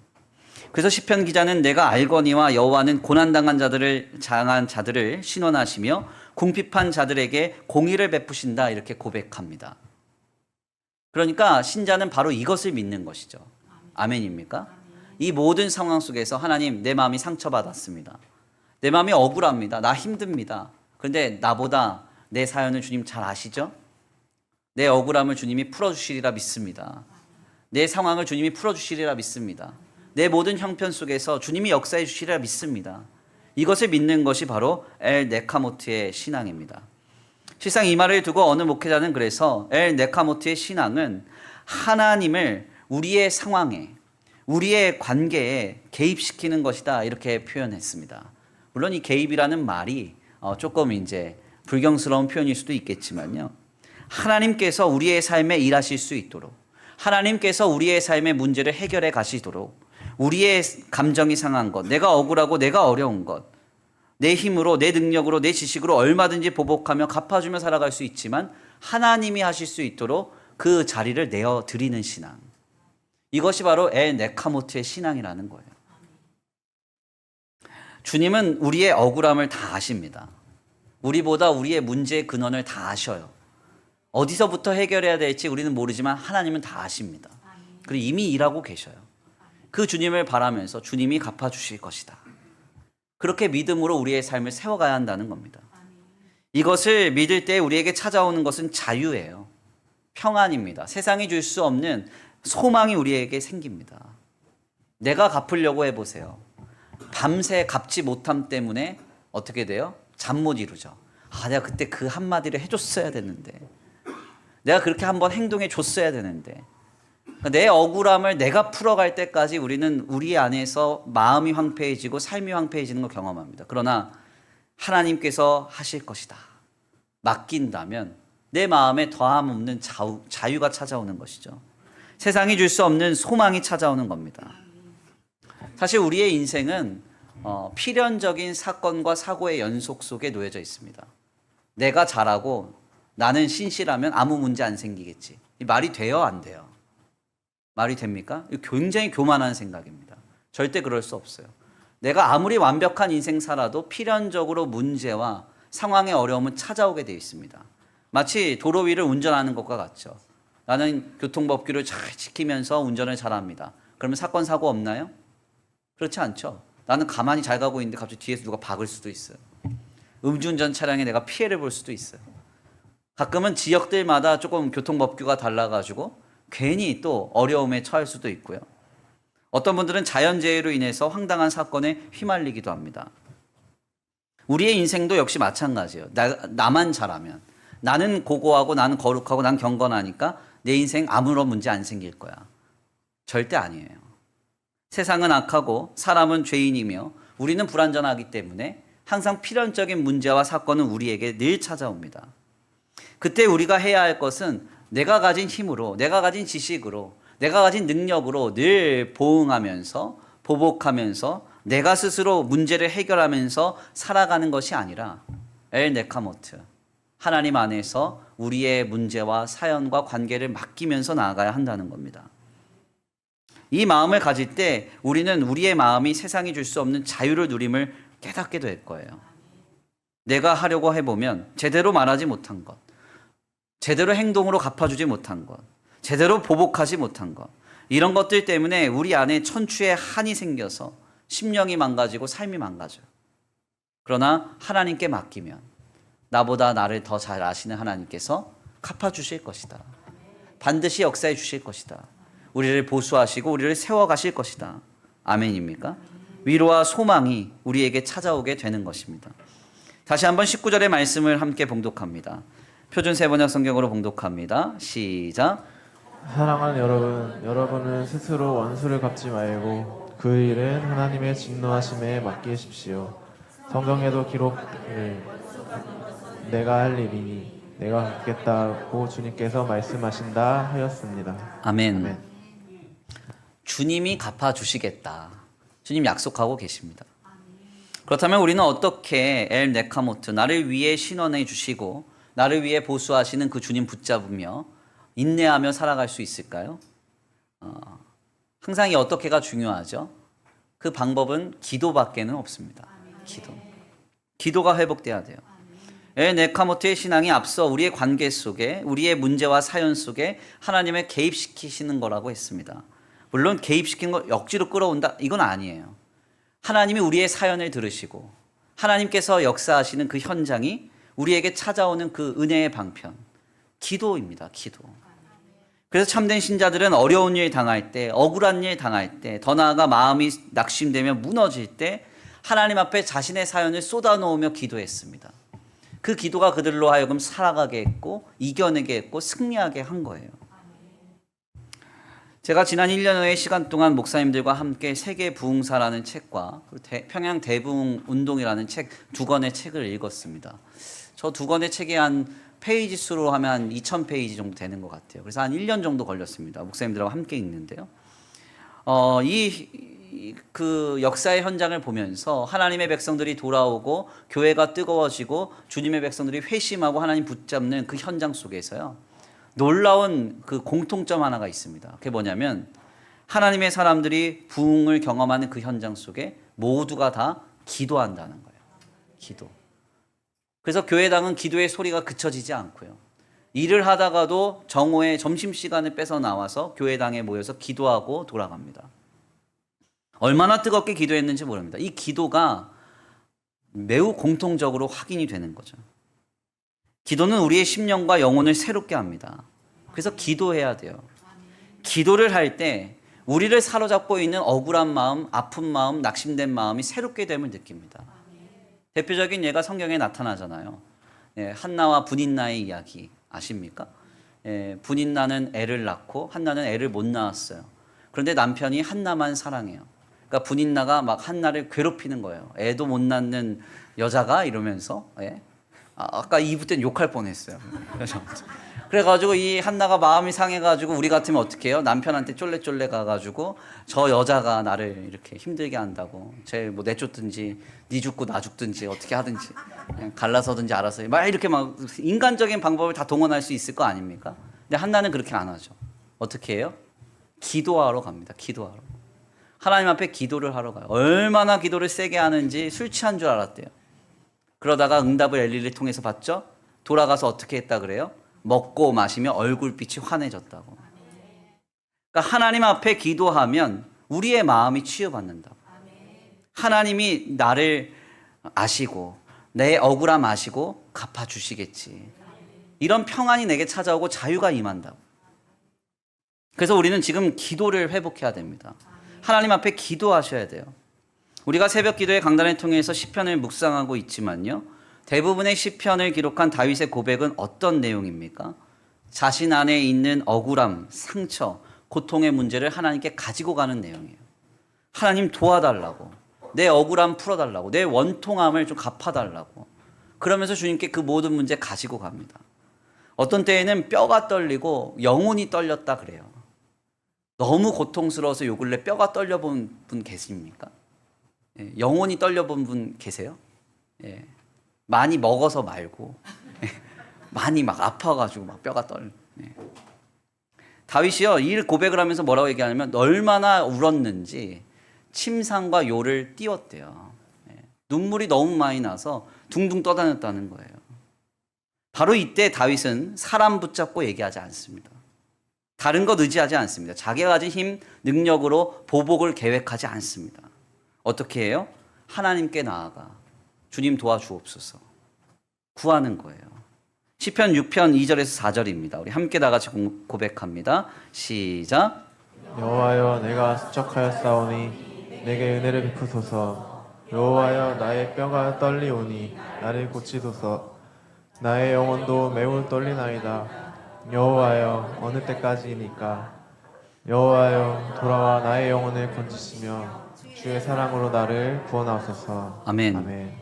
그래서 시편 기자는 내가 알거니와 여호와는 고난당한 자들을 신원하시며 궁핍한 자들에게 공의를 베푸신다, 이렇게 고백합니다. 그러니까 신자는 바로 이것을 믿는 것이죠. 아멘입니까? 이 모든 상황 속에서 하나님, 내 마음이 상처받았습니다. 내 마음이 억울합니다. 나 힘듭니다. 그런데 나보다 내 사연을 주님 잘 아시죠? 내 억울함을 주님이 풀어주시리라 믿습니다. 내 상황을 주님이 풀어주시리라 믿습니다. 내 모든 형편 속에서 주님이 역사해 주시리라 믿습니다. 이것을 믿는 것이 바로 엘 네카모트의 신앙입니다. 실상 이 말을 두고 어느 목회자는 그래서 엘 네카모트의 신앙은 하나님을 우리의 상황에, 우리의 관계에 개입시키는 것이다, 이렇게 표현했습니다. 물론 이 개입이라는 말이 조금 이제 불경스러운 표현일 수도 있겠지만요. 하나님께서 우리의 삶에 일하실 수 있도록, 하나님께서 우리의 삶의 문제를 해결해 가시도록, 우리의 감정이 상한 것, 내가 억울하고 내가 어려운 것, 내 힘으로, 내 능력으로, 내 지식으로 얼마든지 보복하며 갚아주며 살아갈 수 있지만 하나님이 하실 수 있도록 그 자리를 내어드리는 신앙, 이것이 바로 엘 네카모트의 신앙이라는 거예요. 주님은 우리의 억울함을 다 아십니다. 우리보다 우리의 문제의 근원을 다 아셔요. 어디서부터 해결해야 될지 우리는 모르지만 하나님은 다 아십니다. 그리고 이미 일하고 계셔요. 그 주님을 바라면서 주님이 갚아주실 것이다, 그렇게 믿음으로 우리의 삶을 세워가야 한다는 겁니다. 이것을 믿을 때 우리에게 찾아오는 것은 자유예요. 평안입니다. 세상이 줄 수 없는 소망이 우리에게 생깁니다. 내가 갚으려고 해보세요. 밤새 갚지 못함 때문에 어떻게 돼요? 잠 못 이루죠. 내가 그때 그 한마디를 해줬어야 되는데, 내가 그렇게 한번 행동해 줬어야 되는데, 내 억울함을 내가 풀어갈 때까지 우리는 우리 안에서 마음이 황폐해지고 삶이 황폐해지는 걸 경험합니다. 그러나 하나님께서 하실 것이다 맡긴다면 내 마음에 더함 없는 자유가 찾아오는 것이죠. 세상이 줄 수 없는 소망이 찾아오는 겁니다. 사실 우리의 인생은 필연적인 사건과 사고의 연속 속에 놓여져 있습니다. 내가 잘하고 나는 신실하면 아무 문제 안 생기겠지. 이 말이 돼요, 안 돼요? 말이 됩니까? 굉장히 교만한 생각입니다. 절대 그럴 수 없어요. 내가 아무리 완벽한 인생 살아도 필연적으로 문제와 상황의 어려움은 찾아오게 되어 있습니다. 마치 도로 위를 운전하는 것과 같죠. 나는 교통법규를 잘 지키면서 운전을 잘합니다. 그러면 사건, 사고 없나요? 그렇지 않죠. 나는 가만히 잘 가고 있는데 갑자기 뒤에서 누가 박을 수도 있어요. 음주운전 차량에 내가 피해를 볼 수도 있어요. 가끔은 지역들마다 조금 교통법규가 달라가지고 괜히 또 어려움에 처할 수도 있고요. 어떤 분들은 자연재해로 인해서 황당한 사건에 휘말리기도 합니다. 우리의 인생도 역시 마찬가지예요. 나만 잘하면, 나는 고고하고 나는 거룩하고 난 경건하니까 내 인생 아무런 문제 안 생길 거야. 절대 아니에요. 세상은 악하고 사람은 죄인이며 우리는 불완전하기 때문에 항상 필연적인 문제와 사건은 우리에게 늘 찾아옵니다. 그때 우리가 해야 할 것은 내가 가진 힘으로, 내가 가진 지식으로, 내가 가진 능력으로 늘 보응하면서 보복하면서 내가 스스로 문제를 해결하면서 살아가는 것이 아니라 엘 네카모트, 하나님 안에서 우리의 문제와 사연과 관계를 맡기면서 나아가야 한다는 겁니다. 이 마음을 가질 때 우리는 우리의 마음이 세상이 줄 수 없는 자유를 누림을 깨닫게 될 거예요. 내가 하려고 해보면 제대로 말하지 못한 것, 제대로 행동으로 갚아주지 못한 것, 제대로 보복하지 못한 것, 이런 것들 때문에 우리 안에 천추의 한이 생겨서 심령이 망가지고 삶이 망가져요. 그러나 하나님께 맡기면 나보다 나를 더 잘 아시는 하나님께서 갚아주실 것이다. 반드시 역사해 주실 것이다. 우리를 보수하시고 우리를 세워가실 것이다. 아멘입니까? 위로와 소망이 우리에게 찾아오게 되는 것입니다. 다시 한번 19절의 말씀을 함께 봉독합니다. 표준 세번역 성경으로 봉독합니다. 시작. 사랑하는 여러분, 여러분은 스스로 원수를 갚지 말고 그 일은 하나님의 진노하심에 맡기십시오. 성경에도 기록을 내가 할 일이니 내가 갚겠다고 주님께서 말씀하신다 하였습니다. 아멘. 아멘. 주님이 갚아주시겠다. 주님 약속하고 계십니다. 그렇다면 우리는 어떻게 엘 네카모트, 나를 위해 신원해 주시고 나를 위해 보수하시는 그 주님 붙잡으며 인내하며 살아갈 수 있을까요? 항상 이 어떻게가 중요하죠. 그 방법은 기도밖에는 없습니다. 기도가 회복돼야 돼요. 엘 네카모트의 신앙이 앞서 우리의 관계 속에, 우리의 문제와 사연 속에 하나님을 개입시키시는 거라고 했습니다. 물론 개입시킨 거 억지로 끌어온다, 이건 아니에요. 하나님이 우리의 사연을 들으시고 하나님께서 역사하시는 그 현장이 우리에게 찾아오는 그 은혜의 방편, 기도입니다. 기도. 그래서 참된 신자들은 어려운 일 당할 때, 억울한 일 당할 때, 더 나아가 마음이 낙심되며 무너질 때 하나님 앞에 자신의 사연을 쏟아놓으며 기도했습니다. 그 기도가 그들로 하여금 살아가게 했고 이겨내게 했고 승리하게 한 거예요. 제가 지난 1년여의 시간 동안 목사님들과 함께 세계 부흥사라는 책과 평양 대부흥 운동이라는 책 두 권의 책을 읽었습니다. 저 두 권의 책이 한 페이지 수로 하면 한 2,000페이지 정도 되는 것 같아요. 그래서 한 1년 정도 걸렸습니다. 목사님들하고 함께 읽는데요. 그 역사의 현장을 보면서 하나님의 백성들이 돌아오고 교회가 뜨거워지고 주님의 백성들이 회심하고 하나님 붙잡는 그 현장 속에서요. 놀라운 그 공통점 하나가 있습니다. 그게 뭐냐면 하나님의 사람들이 부흥을 경험하는 그 현장 속에 모두가 다 기도한다는 거예요. 기도. 그래서 교회당은 기도의 소리가 그쳐지지 않고요. 일을 하다가도 정오에 점심시간을 뺏어 나와서 교회당에 모여서 기도하고 돌아갑니다. 얼마나 뜨겁게 기도했는지 모릅니다. 이 기도가 매우 공통적으로 확인이 되는 거죠. 기도는 우리의 심령과 영혼을 새롭게 합니다. 그래서 기도해야 돼요. 기도를 할 때 우리를 사로잡고 있는 억울한 마음, 아픈 마음, 낙심된 마음이 새롭게 됨을 느낍니다. 대표적인 예가 성경에 나타나잖아요. 한나와 분인나의 이야기 아십니까? 분인나는 애를 낳고 한나는 애를 못 낳았어요. 그런데 남편이 한나만 사랑해요. 그러니까 분인나가 막 한나를 괴롭히는 거예요. 애도 못 낳는 여자가 이러면서. 아까 2부 때는 욕할 뻔했어요. 그래가지고 이 한나가 마음이 상해가지고 우리 같으면 어떻게 해요? 남편한테 쫄래쫄래 가가지고 저 여자가 나를 이렇게 힘들게 한다고 쟤 뭐 내쫓든지 니 죽고 나 죽든지 어떻게 하든지 그냥 갈라서든지 알아서 막 이렇게 막 인간적인 방법을 다 동원할 수 있을 거 아닙니까? 근데 한나는 그렇게 안 하죠. 어떻게 해요? 기도하러 갑니다. 기도하러. 하나님 앞에 기도를 하러 가요. 얼마나 기도를 세게 하는지 술 취한 줄 알았대요. 그러다가 응답을 엘리를 통해서 받죠. 돌아가서 어떻게 했다 그래요? 먹고 마시며 얼굴빛이 환해졌다고. 그러니까 하나님 앞에 기도하면 우리의 마음이 치유받는다고. 하나님이 나를 아시고 내 억울함 아시고 갚아주시겠지. 이런 평안이 내게 찾아오고 자유가 임한다고. 그래서 우리는 지금 기도를 회복해야 됩니다. 하나님 앞에 기도하셔야 돼요. 우리가 새벽 기도의 강단을 통해서 시편을 묵상하고 있지만요. 대부분의 시편을 기록한 다윗의 고백은 어떤 내용입니까? 자신 안에 있는 억울함, 상처, 고통의 문제를 하나님께 가지고 가는 내용이에요. 하나님 도와달라고, 내 억울함 풀어달라고, 내 원통함을 좀 갚아달라고. 그러면서 주님께 그 모든 문제 가지고 갑니다. 어떤 때에는 뼈가 떨리고 영혼이 떨렸다 그래요. 너무 고통스러워서 요 근래 뼈가 떨려본 분 계십니까? 영혼이 떨려본 분 계세요? 많이 먹어서 말고 많이 막 아파가지고 막 뼈가 떨려. 다윗이요 이 고백을 하면서 뭐라고 얘기하냐면 얼마나 울었는지 침상과 요를 띄웠대요. 눈물이 너무 많이 나서 둥둥 떠다녔다는 거예요. 바로 이때 다윗은 사람 붙잡고 얘기하지 않습니다. 다른 것 의지하지 않습니다. 자기가 가진 힘, 능력으로 보복을 계획하지 않습니다. 어떻게 해요? 하나님께 나아가 주님 도와주옵소서 구하는 거예요. 시편 6편 2절에서 4절입니다. 우리 함께 다 같이 고백합니다. 시작. 여호와여 내가 수척하였사오니 내게 은혜를 베푸소서. 여호와여 나의 뼈가 떨리오니 나를 고치소서. 나의 영혼도 매우 떨리나이다. 여호와여 어느 때까지이니까. 여호와여 돌아와 나의 영혼을 건지시며 주의 사랑으로 나를 구원하소서. 아멘. 아멘.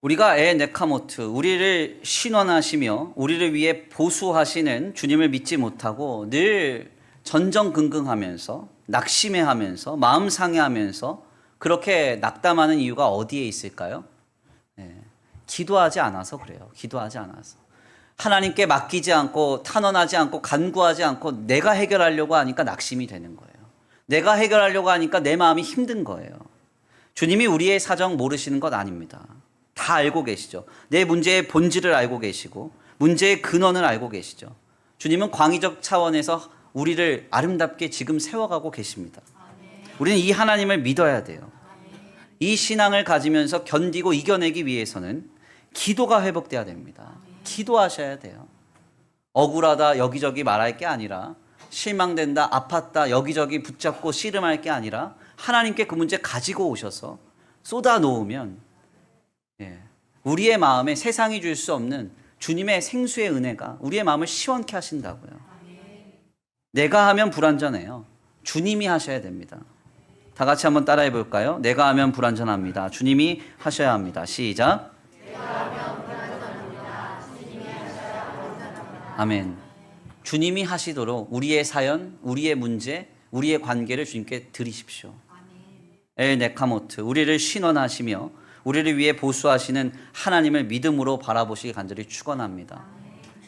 우리가 네카모트, 우리를 신원하시며 우리를 위해 보수하시는 주님을 믿지 못하고 늘 전전긍긍하면서 낙심해하면서 마음 상해하면서 그렇게 낙담하는 이유가 어디에 있을까요? 기도하지 않아서 그래요. 기도하지 않아서. 하나님께 맡기지 않고 탄원하지 않고 간구하지 않고 내가 해결하려고 하니까 낙심이 되는 거예요. 내가 해결하려고 하니까 내 마음이 힘든 거예요. 주님이 우리의 사정 모르시는 것 아닙니다. 다 알고 계시죠. 내 문제의 본질을 알고 계시고 문제의 근원을 알고 계시죠. 주님은 광의적 차원에서 우리를 아름답게 지금 세워가고 계십니다. 우리는 이 하나님을 믿어야 돼요. 이 신앙을 가지면서 견디고 이겨내기 위해서는 기도가 회복돼야 됩니다. 기도하셔야 돼요. 억울하다 여기저기 말할 게 아니라 실망된다 아팠다 여기저기 붙잡고 씨름할 게 아니라 하나님께 그 문제 가지고 오셔서 쏟아 놓으면 우리의 마음에 세상이 줄 수 없는 주님의 생수의 은혜가 우리의 마음을 시원케 하신다고요. 내가 하면 불완전해요. 주님이 하셔야 됩니다. 다 같이 한번 따라해 볼까요? 내가 하면 불완전합니다. 주님이 하셔야 합니다. 시작. 아멘. 주님이 하시도록 우리의 사연, 우리의 문제, 우리의 관계를 주님께 드리십시오. 네카모트, 우리를 신원하시며 우리를 위해 보수하시는 하나님을 믿음으로 바라보시기 간절히 축원합니다.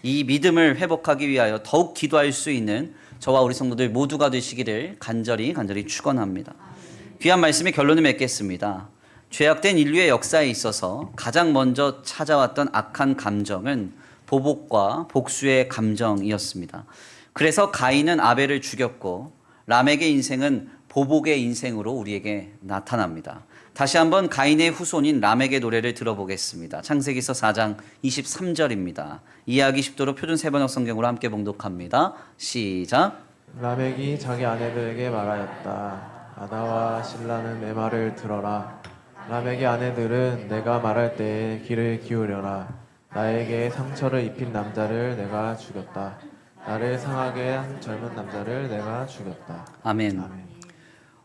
이 믿음을 회복하기 위하여 더욱 기도할 수 있는 저와 우리 성도들 모두가 되시기를 간절히 축원합니다. 귀한 말씀의 결론을 맺겠습니다. 죄악된 인류의 역사에 있어서 가장 먼저 찾아왔던 악한 감정은 보복과 복수의 감정이었습니다. 그래서 가인은 아벨을 죽였고 라멕의 인생은 보복의 인생으로 우리에게 나타납니다. 다시 한번 가인의 후손인 람에게 노래를 들어보겠습니다. 창세기서 4장 23절입니다. 이해하기 쉽도록 표준 세번역 성경으로 함께 봉독합니다. 시작. 라멕이 자기 아내들에게 말하였다. 아다와 실라는 내 말을 들어라. 라멕의 아내들은 내가 말할 때에 귀를 기울여라. 나에게 상처를 입힌 남자를 내가 죽였다. 나를 상하게 한 젊은 남자를 내가 죽였다. 아멘. 아멘.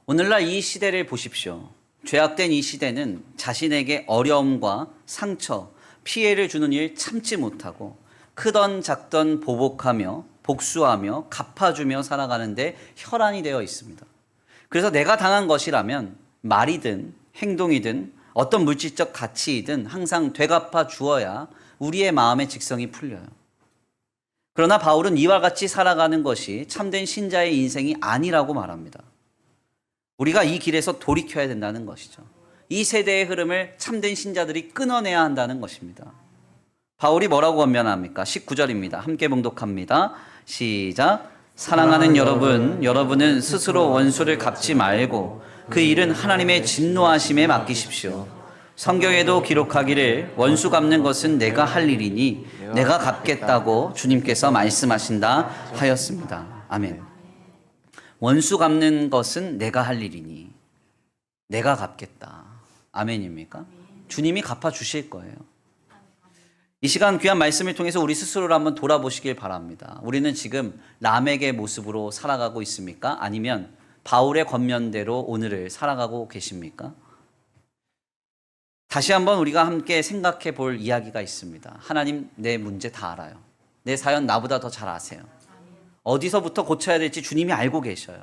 오늘날 이 시대를 보십시오. 죄악된 이 시대는 자신에게 어려움과 상처, 피해를 주는 일 참지 못하고 크던 작던 보복하며 복수하며 갚아주며 살아가는데 혈안이 되어 있습니다. 그래서 내가 당한 것이라면 말이든 행동이든 어떤 물질적 가치이든 항상 되갚아 주어야 우리의 마음의 직성이 풀려요. 그러나 바울은 이와 같이 살아가는 것이 참된 신자의 인생이 아니라고 말합니다. 우리가 이 길에서 돌이켜야 된다는 것이죠. 이 세대의 흐름을 참된 신자들이 끊어내야 한다는 것입니다. 바울이 뭐라고 권면합니까? 19절입니다. 함께 봉독합니다. 시작. 사랑하는 여러분, 여러분은 스스로 원수를 갚지 말고 그 일은 하나님의 진노하심에 맡기십시오. 성경에도 기록하기를 원수 갚는 것은 내가 할 일이니 내가 갚겠다고 주님께서 말씀하신다 하였습니다. 아멘. 원수 갚는 것은 내가 할 일이니 내가 갚겠다. 아멘입니까? 주님이 갚아주실 거예요. 이 시간 귀한 말씀을 통해서 우리 스스로를 한번 돌아보시길 바랍니다. 우리는 지금 람에게 모습으로 살아가고 있습니까? 아니면 바울의 권면대로 오늘을 살아가고 계십니까? 다시 한번 우리가 함께 생각해 볼 이야기가 있습니다. 하나님, 내 문제 다 알아요. 내 사연 나보다 더 잘 아세요. 어디서부터 고쳐야 될지 주님이 알고 계셔요.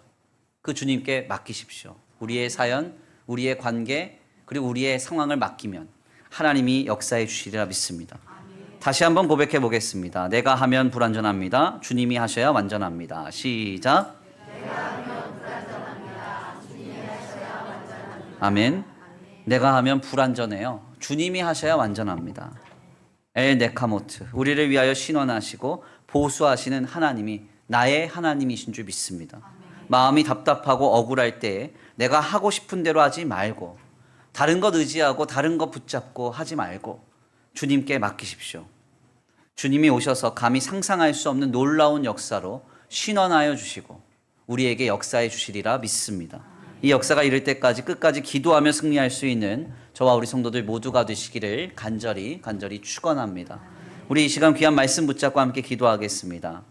그 주님께 맡기십시오. 우리의 사연, 우리의 관계, 그리고 우리의 상황을 맡기면 하나님이 역사해 주시리라 믿습니다. 다시 한번 고백해 보겠습니다. 내가 하면 불완전합니다. 주님이 하셔야 완전합니다. 시작. 아멘. 내가 하면 불완전해요. 주님이 하셔야 완전합니다. 엘 네카모트, 우리를 위하여 신원하시고 보수하시는 하나님이 나의 하나님이신 줄 믿습니다. 마음이 답답하고 억울할 때에 내가 하고 싶은 대로 하지 말고 다른 것 의지하고 다른 것 붙잡고 하지 말고 주님께 맡기십시오. 주님이 오셔서 감히 상상할 수 없는 놀라운 역사로 신원하여 주시고 우리에게 역사해 주시리라 믿습니다. 이 역사가 이를 때까지 끝까지 기도하며 승리할 수 있는 저와 우리 성도들 모두가 되시기를 간절히 축원합니다. 우리 이 시간 귀한 말씀 붙잡고 함께 기도하겠습니다.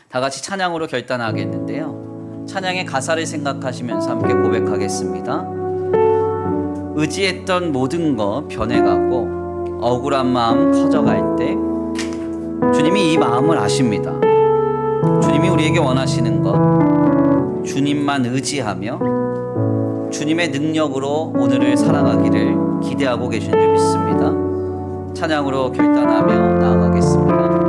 다 같이 찬양으로 결단하겠는데요. 찬양의 가사를 생각하시면서 함께 고백하겠습니다. 의지했던 모든 것 변해가고 억울한 마음 커져갈 때 주님이 이 마음을 아십니다. 주님이 우리에게 원하시는 것 주님만 의지하며 주님의 능력으로 오늘을 살아가기를 기대하고 계신 줄 믿습니다. 찬양으로 결단하며 나아가겠습니다.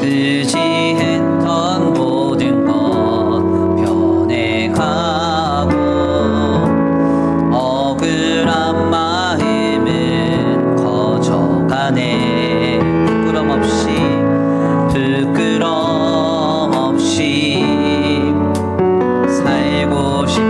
의지했던 모든 것 변해가고 억울한 마음은 커져가네. 부끄럼 없이 살고 싶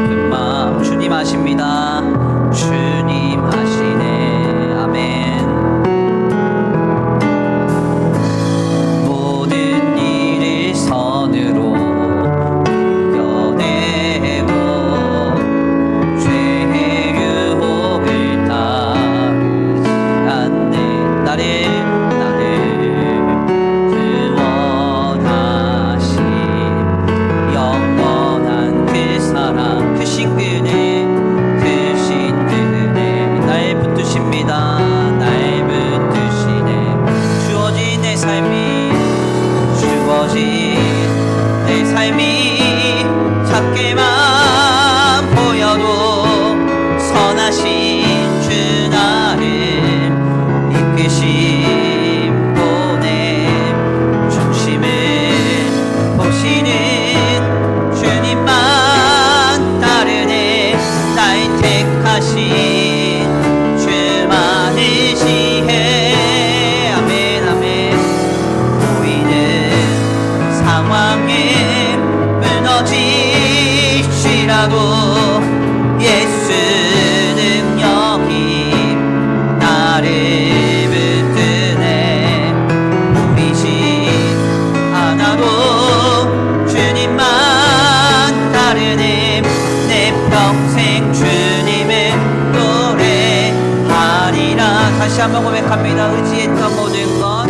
다시 한번 고백합니다. 의지했던 모든 것,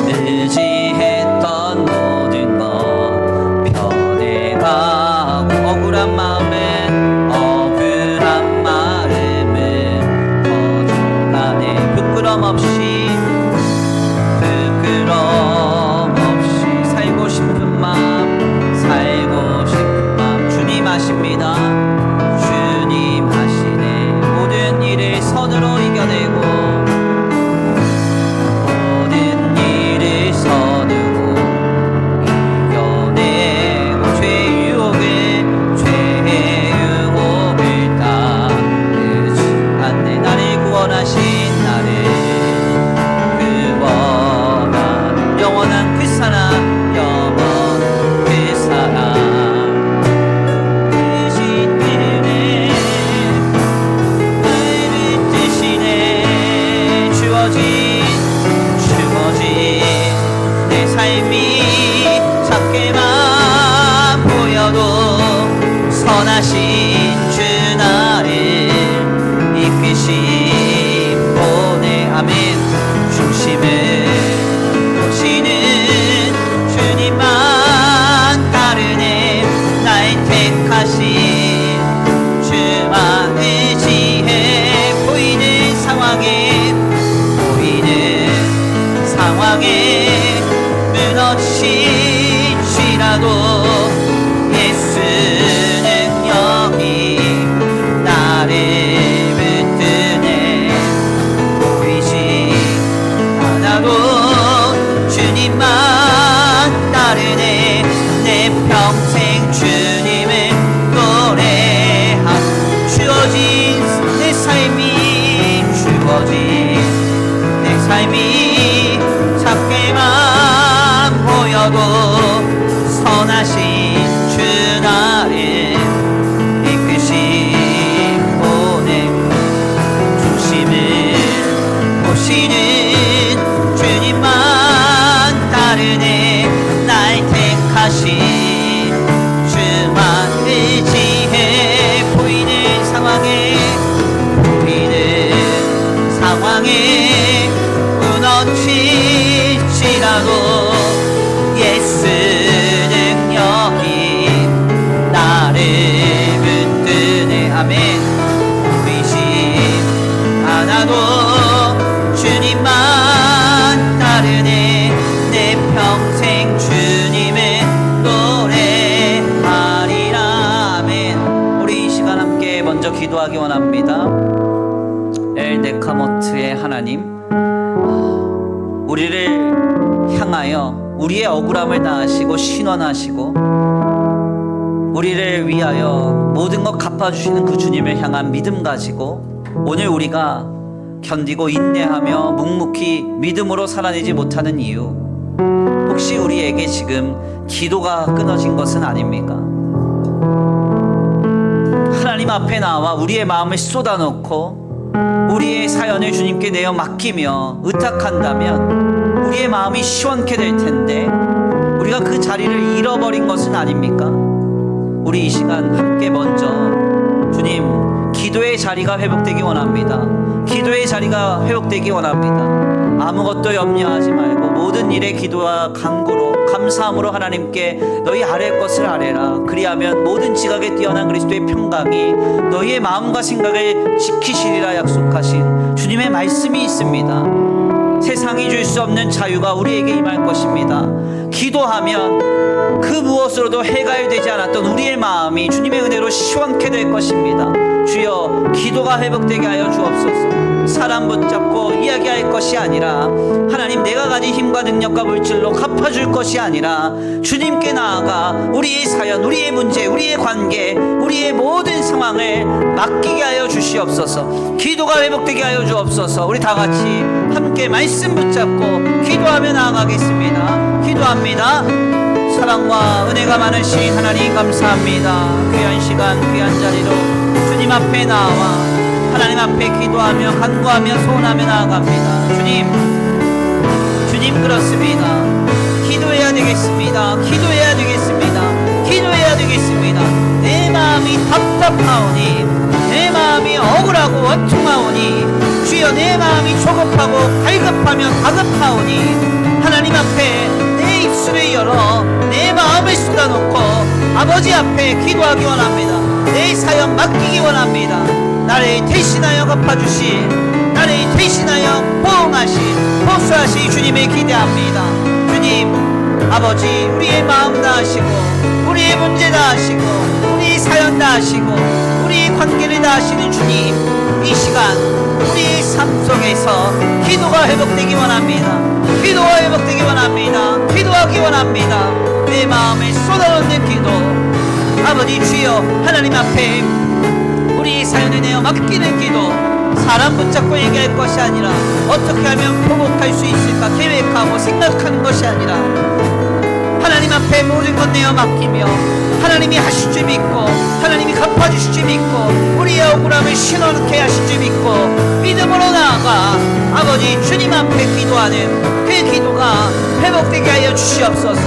의지했던 모든 것 변해가고 억울한 마음은 거절하네. 부끄럼 없이 살고 싶은 마음 주님 아십니다. 주님 아시네. 모든 일을 선으로 이겨내고 모든 일을 선으로 이겨내고 죄의 유혹을 따르지 않네. 나를 구원하신 영원한 그 사랑, 영원한 그 사랑. 뜻이네, 나를 뜻이네. 주어진 내 삶이 작게만 보여도 선하신 주 나를 이끄시보네. 아멘. 중심을 주님만 따르네. 날 택하신 주만 의지해. 보이는 상황에 무너질지라도 예수 능력이 나를 붙드네. 보이지 않아도 주님만 따르네. 내 평생 주님을 노래하고 주어진 내 삶이 작게만 보여도 선하신 주 나를 이끄시보네. 중심을 보시는 주님만 따르네. 날 택하신 주만 의지해. 보이는 상황에 무너질지라도 예수 능력이 나를 붙드네. 아멘. 보이지 않아도 주님만 따르네. 내 평생 주님의 노래하리라. 아멘. 우리 이 시간 함께 먼저 기도하기 원합니다. 엘데카모트의 하나님, 우리를 향하여 우리의 억울함을 다하시고 신원하시고 우리를 위하여 모든 것 갚아주시는 그 주님을 향한 믿음 가지고 오늘 우리가 견디고 인내하며 묵묵히 믿음으로 살아내지 못하는 이유, 혹시 우리에게 지금 기도가 끊어진 것은 아닙니까? 하나님 앞에 나와 우리의 마음을 쏟아놓고 우리의 사연을 주님께 내어 맡기며 의탁한다면 우리의 마음이 시원케 될 텐데 우리가 그 자리를 잃어버린 것은 아닙니까? 우리 이 시간 함께 먼저 주님, 기도의 자리가 회복되기 원합니다. 기도의 자리가 회복되기 원합니다. 아무것도 염려하지 말고 모든 일에 기도와 간구로 감사함으로 하나님께 너희 아랠 것을 아뢰라. 그리하면 모든 지각에 뛰어난 그리스도의 평강이 너희의 마음과 생각을 지키시리라 약속하신 주님의 말씀이 있습니다. 세상이 줄 수 없는 자유가 우리에게 임할 것입니다. 기도하면 그 무엇으로도 해갈되지 않았던 우리의 마음이 주님의 은혜로 시원케 될 것입니다. 주여, 기도가 회복되게 하여 주옵소서. 사람 붙잡고 이야기할 것이 아니라 하나님, 내가 가진 힘과 능력과 물질로 갚아줄 것이 아니라 주님께 나아가 우리의 사연, 우리의 문제, 우리의 관계, 우리의 모든 상황을 맡기게 하여 주시옵소서. 기도가 회복되게 하여 주옵소서. 우리 다 같이 함께 말씀 붙잡고 기도하며 나아가겠습니다. 기도합니다. 사랑과 은혜가 많으신 하나님 감사합니다. 귀한 시간, 귀한 자리로 주님 앞에 나와 하나님 앞에 기도하며 간구하며 소원하며 나아갑니다. 주님 그렇습니다. 기도해야 되겠습니다. 기도해야 되겠습니다. 기도해야 되겠습니다. 내 마음이 답답하오니, 내 마음이 억울하고 원통하오니 주여 주여 내 마음이 조급하고 갈급하며 다급하오니 하나님 앞에 내 입술을 열어 내 마음을 쏟아놓고 아버지 앞에 기도하기 원합니다. 내 사연 맡기기 원합니다. 나를 대신하여 갚아주신, 나를 대신하여 보응하신, 보수하신 주님을 기대합니다. 주님 아버지, 우리의 마음 다 하시고 우리의 문제 다 하시고 우리의 사연 다 하시고 우리의 관계를 다 하시는 주님, 이 시간 우리의 삶 속에서 기도가 회복되기 원합니다. 기도가 회복되기 원합니다. 기도하기 원합니다. 내 마음을 쏟아놓는 기도. 아버지 주여, 하나님 앞에 우리 사연을 내어 맡기는 기도. 사람 붙잡고 얘기할 것이 아니라 어떻게 하면 보복할 수 있을까 계획하고 생각하는 것이 아니라 하나님 앞에 모든 것 내어 맡기며 하나님이 하실 줄 믿고 하나님이 갚아주실 줄 믿고 우리의 억울함을 신어놓게 하실 줄 믿고 믿음으로 나아가 아버지 주님 앞에 기도하는 그 기도가 회복되게 하여 주시옵소서.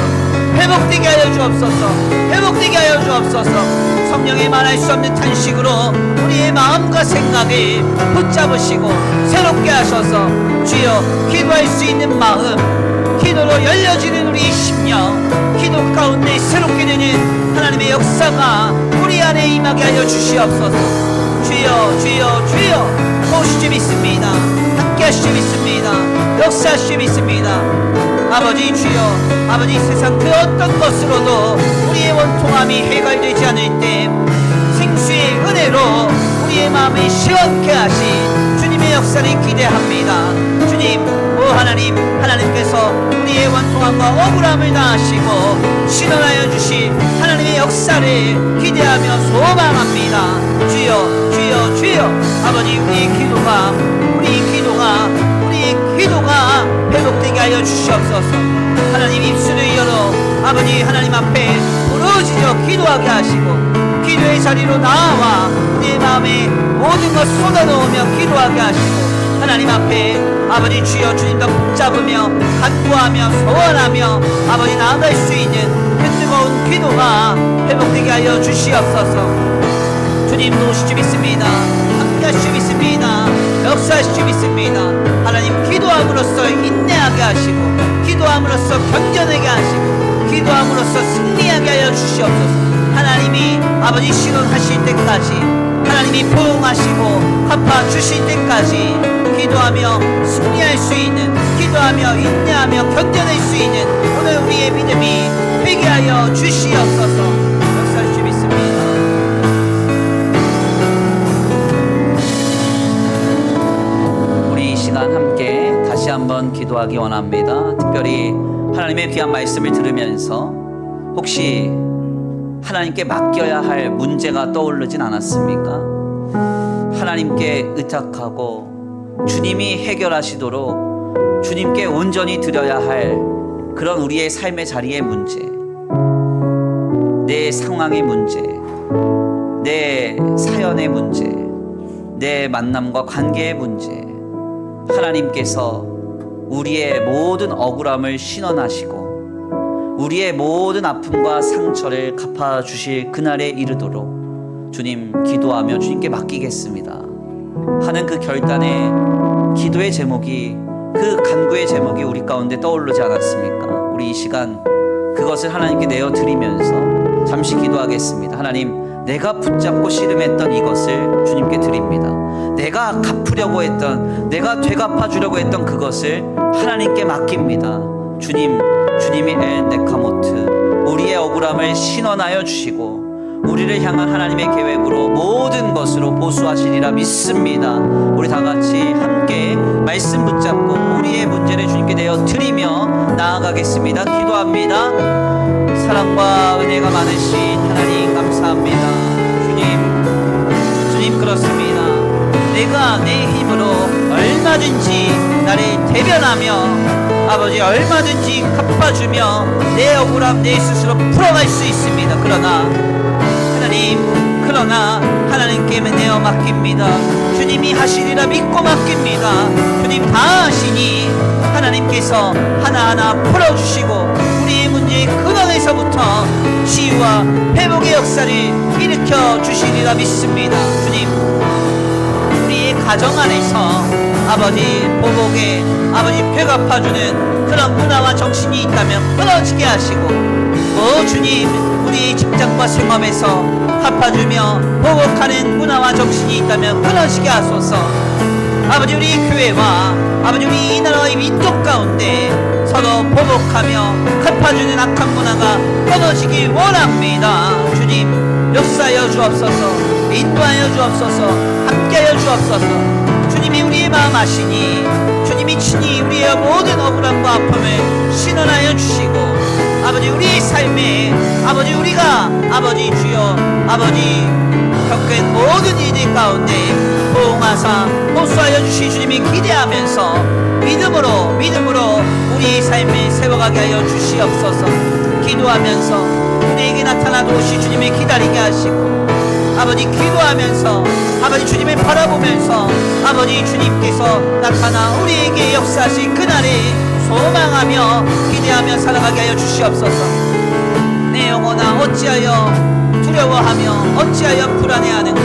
회복되게 하여 주옵소서. 회복되게 하여 주옵소서. 성령의 말할 수 없는 탄식으로 우리의 마음과 생각을 붙잡으시고 새롭게 하셔서 주여 기도할 수 있는 마음, 기도로 열려지는 우리의 심령, 기도 가운데 새롭게 되는 하나님의 역사가 우리 안에 임하게 하여 주시옵소서. 주여 주여 주여, 도우실 줄 믿습니다. 함께 하실 줄 믿습니다. 역사하실 줄 믿습니다. 아버지 주여, 아버지 세상 그 어떤 것으로도 우리의 원통함이 해결되지 않을 때 생수의 은혜로 우리의 마음을 시원케 하신 주님의 역사를 기대합니다. 주님, 오 하나님, 하나님께서 우리의 원통함과 억울함을 다하시고 신원하여 주신 하나님의 역사를 기대하며 소망합니다. 주여 주여 주여, 아버지 우리의 기도가 회복되게 하여 주시옵소서. 하나님 입술을 열어 아버지 하나님 앞에 부르짖어 기도하게 하시고 기도의 자리로 나와 우리의 마음에 모든 것 쏟아놓으며 기도하게 하시고 하나님 앞에 아버지 주여 주님과 붙잡으며 간구하며 소원하며 아버지 나아갈 수 있는 그 뜨거운 기도가 회복되게 하여 주시옵소서. 주님 도우실 줄 믿습니다. 함께 하실 줄 믿습니다. 역사하실 줄 믿습니다. 하나님 기도함으로써 인내하게 하시고 기도함으로써 견뎌내게 하시고 기도함으로써 승리하게 하여 주시옵소서. 하나님이 아버지 신원하실 때까지, 하나님이 포용하시고 갚아주실 때까지 기도하며 승리할 수 있는, 기도하며 인내하며 견뎌낼 수 있는 오늘 우리의 믿음이 되게 하여 주시옵소서. 역사하실 줄 믿습니다. 우리 이 시간 함께 다시 한번 기도하기 원합니다. 특별히 하나님의 귀한 말씀을 들으면서 혹시 하나님께 맡겨야 할 문제가 떠오르진 않았습니까? 하나님께 의탁하고 주님이 해결하시도록 주님께 온전히 드려야 할 그런 우리의 삶의 자리의 문제, 내 상황의 문제, 내 사연의 문제, 내 만남과 관계의 문제, 하나님께서 우리의 모든 억울함을 신원하시고 우리의 모든 아픔과 상처를 갚아주실 그날에 이르도록 주님 기도하며 주님께 맡기겠습니다 하는 그 결단의 기도의 제목이, 그 간구의 제목이 우리 가운데 떠오르지 않았습니까? 우리 이 시간 그것을 하나님께 내어드리면서 잠시 기도하겠습니다. 하나님, 내가 붙잡고 씨름했던 이것을 주님께 드립니다. 내가 갚으려고 했던, 내가 되갚아주려고 했던 그것을 하나님께 맡깁니다. 주님이 엘네카모트, 우리의 억울함을 신원하여 주시고 우리를 향한 하나님의 계획으로 모든 것으로 보수하시리라 믿습니다. 우리 다 같이 함께 말씀 붙잡고 우리의 문제를 주님께 내어 드리며 나아가겠습니다. 기도합니다. 사랑과 은혜가 많으신 하나님 감사합니다. 주님 그렇습니다. 내가 내 힘으로 얼마든지 나를 대변하며 아버지 얼마든지 갚아주며 내 억울함 내 스스로 풀어갈 수 있습니다. 그러나 하나님께 내어 맡깁니다. 주님이 하시리라 믿고 맡깁니다. 주님 다 하시니 하나님께서 하나하나 풀어주시고 우리의 문제의 근원에서부터 치유와 회복의 역사를 일으켜 주시리라 믿습니다. 주님, 우리의 가정 안에서 아버지 보복에 아버지 배갚아주는 그런 문화와 정신이 있다면 끊어지게 하시고 오 주님 우리 직장과 생업에서 갚아주며 보복하는 문화와 정신이 있다면 끊어지게 하소서. 아버지 우리 교회와 아버지 우리 이 나라의 민족 가운데 서로 보복하며 갚아주는 악한 문화가 끊어지기 원합니다. 주님 역사하여 주옵소서. 인도하여 주옵소서. 함께하여 주옵소서. 주님이 우리의 마음 아시니 주님이 친히 우리의 모든 억울함과 아픔을 신원하여 주시고 아버지 우리의 삶에 아버지 우리가 아버지 주여 아버지 겪은 모든 일들 가운데 보응하사 호소하여 주시 주님이 기대하면서 믿음으로 우리 삶을 세워가게 하여 주시옵소서. 기도하면서 우리에게 나타나 도우시 주님을 기다리게 하시고 아버지 기도하면서 아버지 주님을 바라보면서 아버지 주님께서 나타나 우리에게 역사하신 그날을 소망하며 기대하며 살아가게 하여 주시옵소서. 내 영혼아 어찌하여 두려워하며 어찌하여 불안해하는가.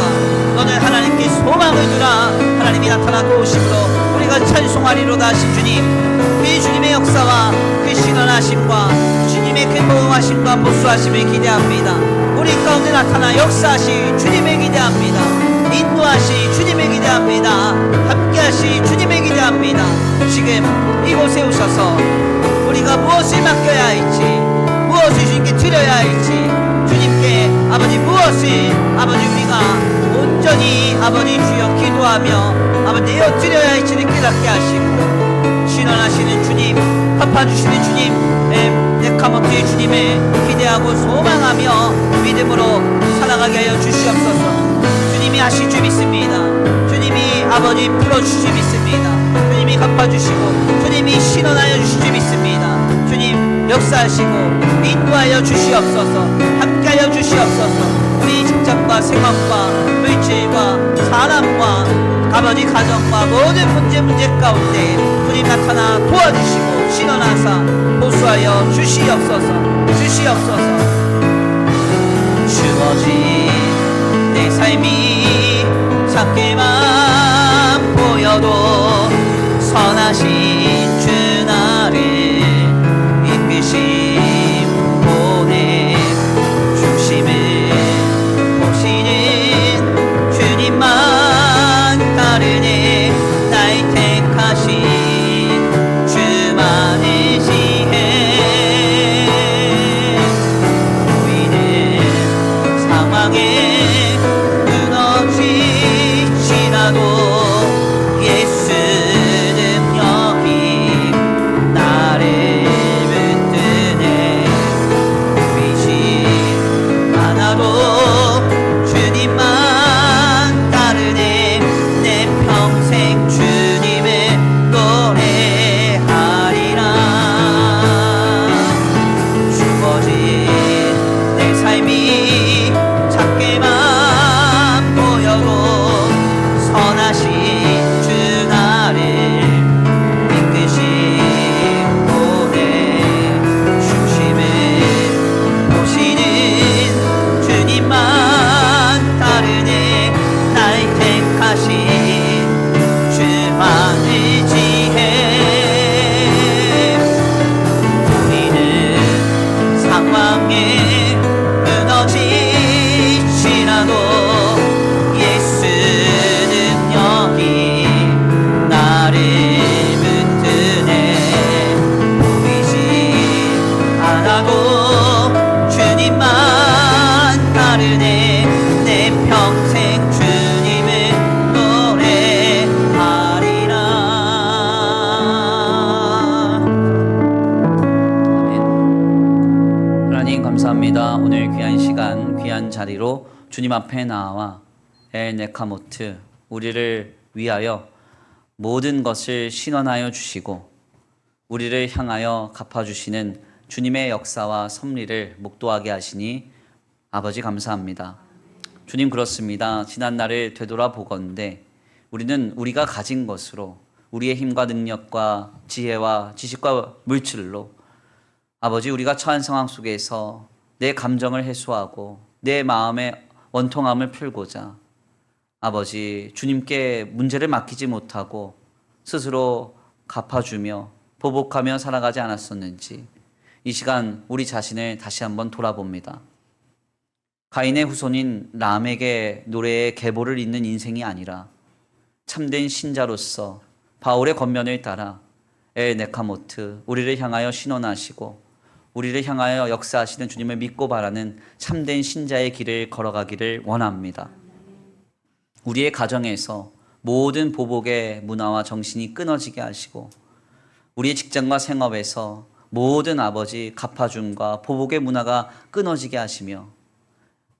너는 하나님께 소망을 두라. 하나님이 나타나 도우심으로 우리가 찬송하리로다 하신 주님, 그 주님의 역사와 그 신원하심과 주님의 그 보호하심과 보수하심을 기대합니다. 우리 가운데 나타나 역사하시 주님을 기대합니다. 인도하시 주님을 기대합니다. 함께하시 주님을 기대합니다. 지금 이곳에 오셔서 우리가 무엇을 맡겨야 할지 무엇을 주님께 드려야 할지 주님께 아버지 무엇을 아버지 우리가 온전히 아버지 주여 기도하며 아버지 내어 드려야 할지를 깨닫게 하시고 신원하시는 주님 갚아주시는 주님 네카모트의 주님을 기대하고 소망하며 믿음으로 살아가게 하여 주시옵소서. 주님이 하실 줄 믿습니다. 주님이 아버지 풀어주실 줄 믿습니다. 주님이 갚아주시고 주님이 신원하여 주실 줄 믿습니다. 주님 역사하시고 인도하여 주시옵소서. 함께하여 주시옵소서. 우리 직장과 생업과 물질과 사람과 아버지 가정과 모든 문제 가운데 주님 나타나 도와주시고 신원하사 보수하여 주시옵소서. 주어진 내 삶이 작게만 보여도 선하신 주 나를 이끄심 보내 중심을 보시는 주님만 따르네. 날 택하신 주만의 지혜 보이는 상황에 무너지시라도 예수 능력이 나를 붙드네. 보이지 않아도 주님만 따르네. 내 평생 주님을 노래하리라. 주어진 내 삶이 작게만 보여도 선하신 주 나를 이끄신 보내 중심을 보시는 주님만 따르네. 날 택하신 주만의 지혜 보이는 상황에 무너지시라도 예수 능력이 나를 붙드네. 보이지 않아도 주님만 따르네. 내 평생 주님을 노래하리라. 아멘. 하나님 감사합니다. 오늘 귀한 시간 귀한 자리로 주님 앞에 나와 엘네카모트 우리를 위하여 모든 것을 신원하여 주시고 우리를 향하여 갚아주시는 주님의 역사와 섭리를 목도하게 하시니 아버지 감사합니다. 주님 그렇습니다. 지난 날을 되돌아보건대 우리는 우리가 가진 것으로 우리의 힘과 능력과 지혜와 지식과 물질로 아버지 우리가 처한 상황 속에서 내 감정을 해소하고 내 마음의 원통함을 풀고자 아버지 주님께 문제를 맡기지 못하고 스스로 갚아주며 보복하며 살아가지 않았었는지 이 시간 우리 자신을 다시 한번 돌아봅니다. 가인의 후손인 람에게 노래의 계보를 잇는 인생이 아니라 참된 신자로서 바울의 겉면을 따라 엘네카모트 우리를 향하여 신원하시고 우리를 향하여 역사하시는 주님을 믿고 바라는 참된 신자의 길을 걸어가기를 원합니다. 우리의 가정에서 모든 보복의 문화와 정신이 끊어지게 하시고 우리의 직장과 생업에서 모든 아버지 갚아줌과 보복의 문화가 끊어지게 하시며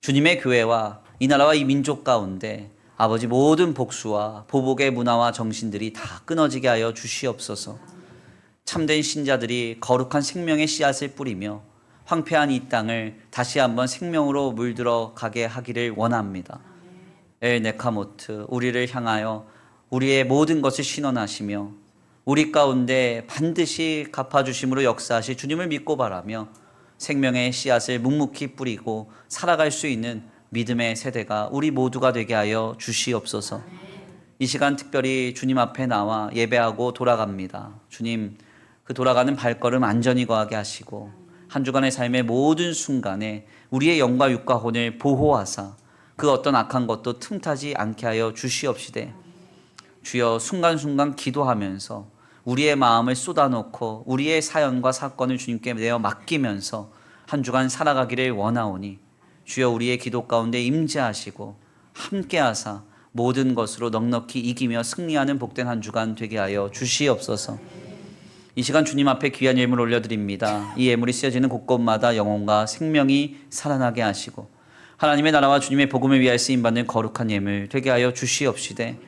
주님의 교회와 이 나라와 이 민족 가운데 아버지 모든 복수와 보복의 문화와 정신들이 다 끊어지게 하여 주시옵소서. 참된 신자들이 거룩한 생명의 씨앗을 뿌리며 황폐한 이 땅을 다시 한번 생명으로 물들어 가게 하기를 원합니다. 엘네카모트 우리를 향하여 우리의 모든 것을 신원하시며 우리 가운데 반드시 갚아주심으로 역사하실 주님을 믿고 바라며 생명의 씨앗을 묵묵히 뿌리고 살아갈 수 있는 믿음의 세대가 우리 모두가 되게 하여 주시옵소서. 이 시간 특별히 주님 앞에 나와 예배하고 돌아갑니다. 주님, 그 돌아가는 발걸음 안전히 거하게 하시고 한 주간의 삶의 모든 순간에 우리의 영과 육과 혼을 보호하사 그 어떤 악한 것도 틈타지 않게 하여 주시옵시되 주여 순간순간 기도하면서 우리의 마음을 쏟아놓고 우리의 사연과 사건을 주님께 내어 맡기면서 한 주간 살아가기를 원하오니 주여 우리의 기도 가운데 임재하시고 함께하사 모든 것으로 넉넉히 이기며 승리하는 복된 한 주간 되게 하여 주시옵소서. 이 시간 주님 앞에 귀한 예물 올려드립니다. 이 예물이 쓰여지는 곳곳마다 영혼과 생명이 살아나게 하시고 하나님의 나라와 주님의 복음을 위하여 쓰임받는 거룩한 예물 되게 하여 주시옵시되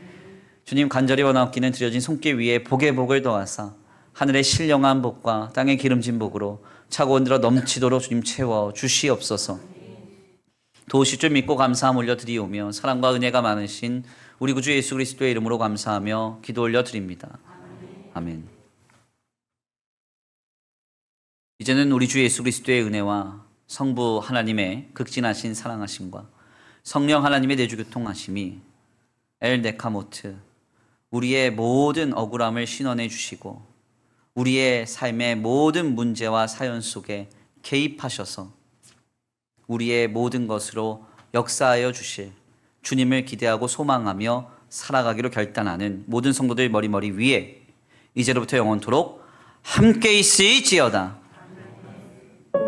주님 간절히 원하옵기는 드려진 손길 위에 복의 복을 더하사 하늘의 신령한 복과 땅의 기름진 복으로 차고 흔들어 넘치도록 주님 채워 주시옵소서. 도우실 줄 믿고 감사함 올려드리오며 사랑과 은혜가 많으신 우리 구주 예수 그리스도의 이름으로 감사하며 기도 올려드립니다. 아멘. 이제는 우리 주 예수 그리스도의 은혜와 성부 하나님의 극진하신 사랑하심과 성령 하나님의 내주교통하심이 엘네카모트 우리의 모든 억울함을 신원해 주시고 우리의 삶의 모든 문제와 사연 속에 개입하셔서 우리의 모든 것으로 역사하여 주실 주님을 기대하고 소망하며 살아가기로 결단하는 모든 성도들 머리머리 위에 이제로부터 영원토록 함께 있을지어다.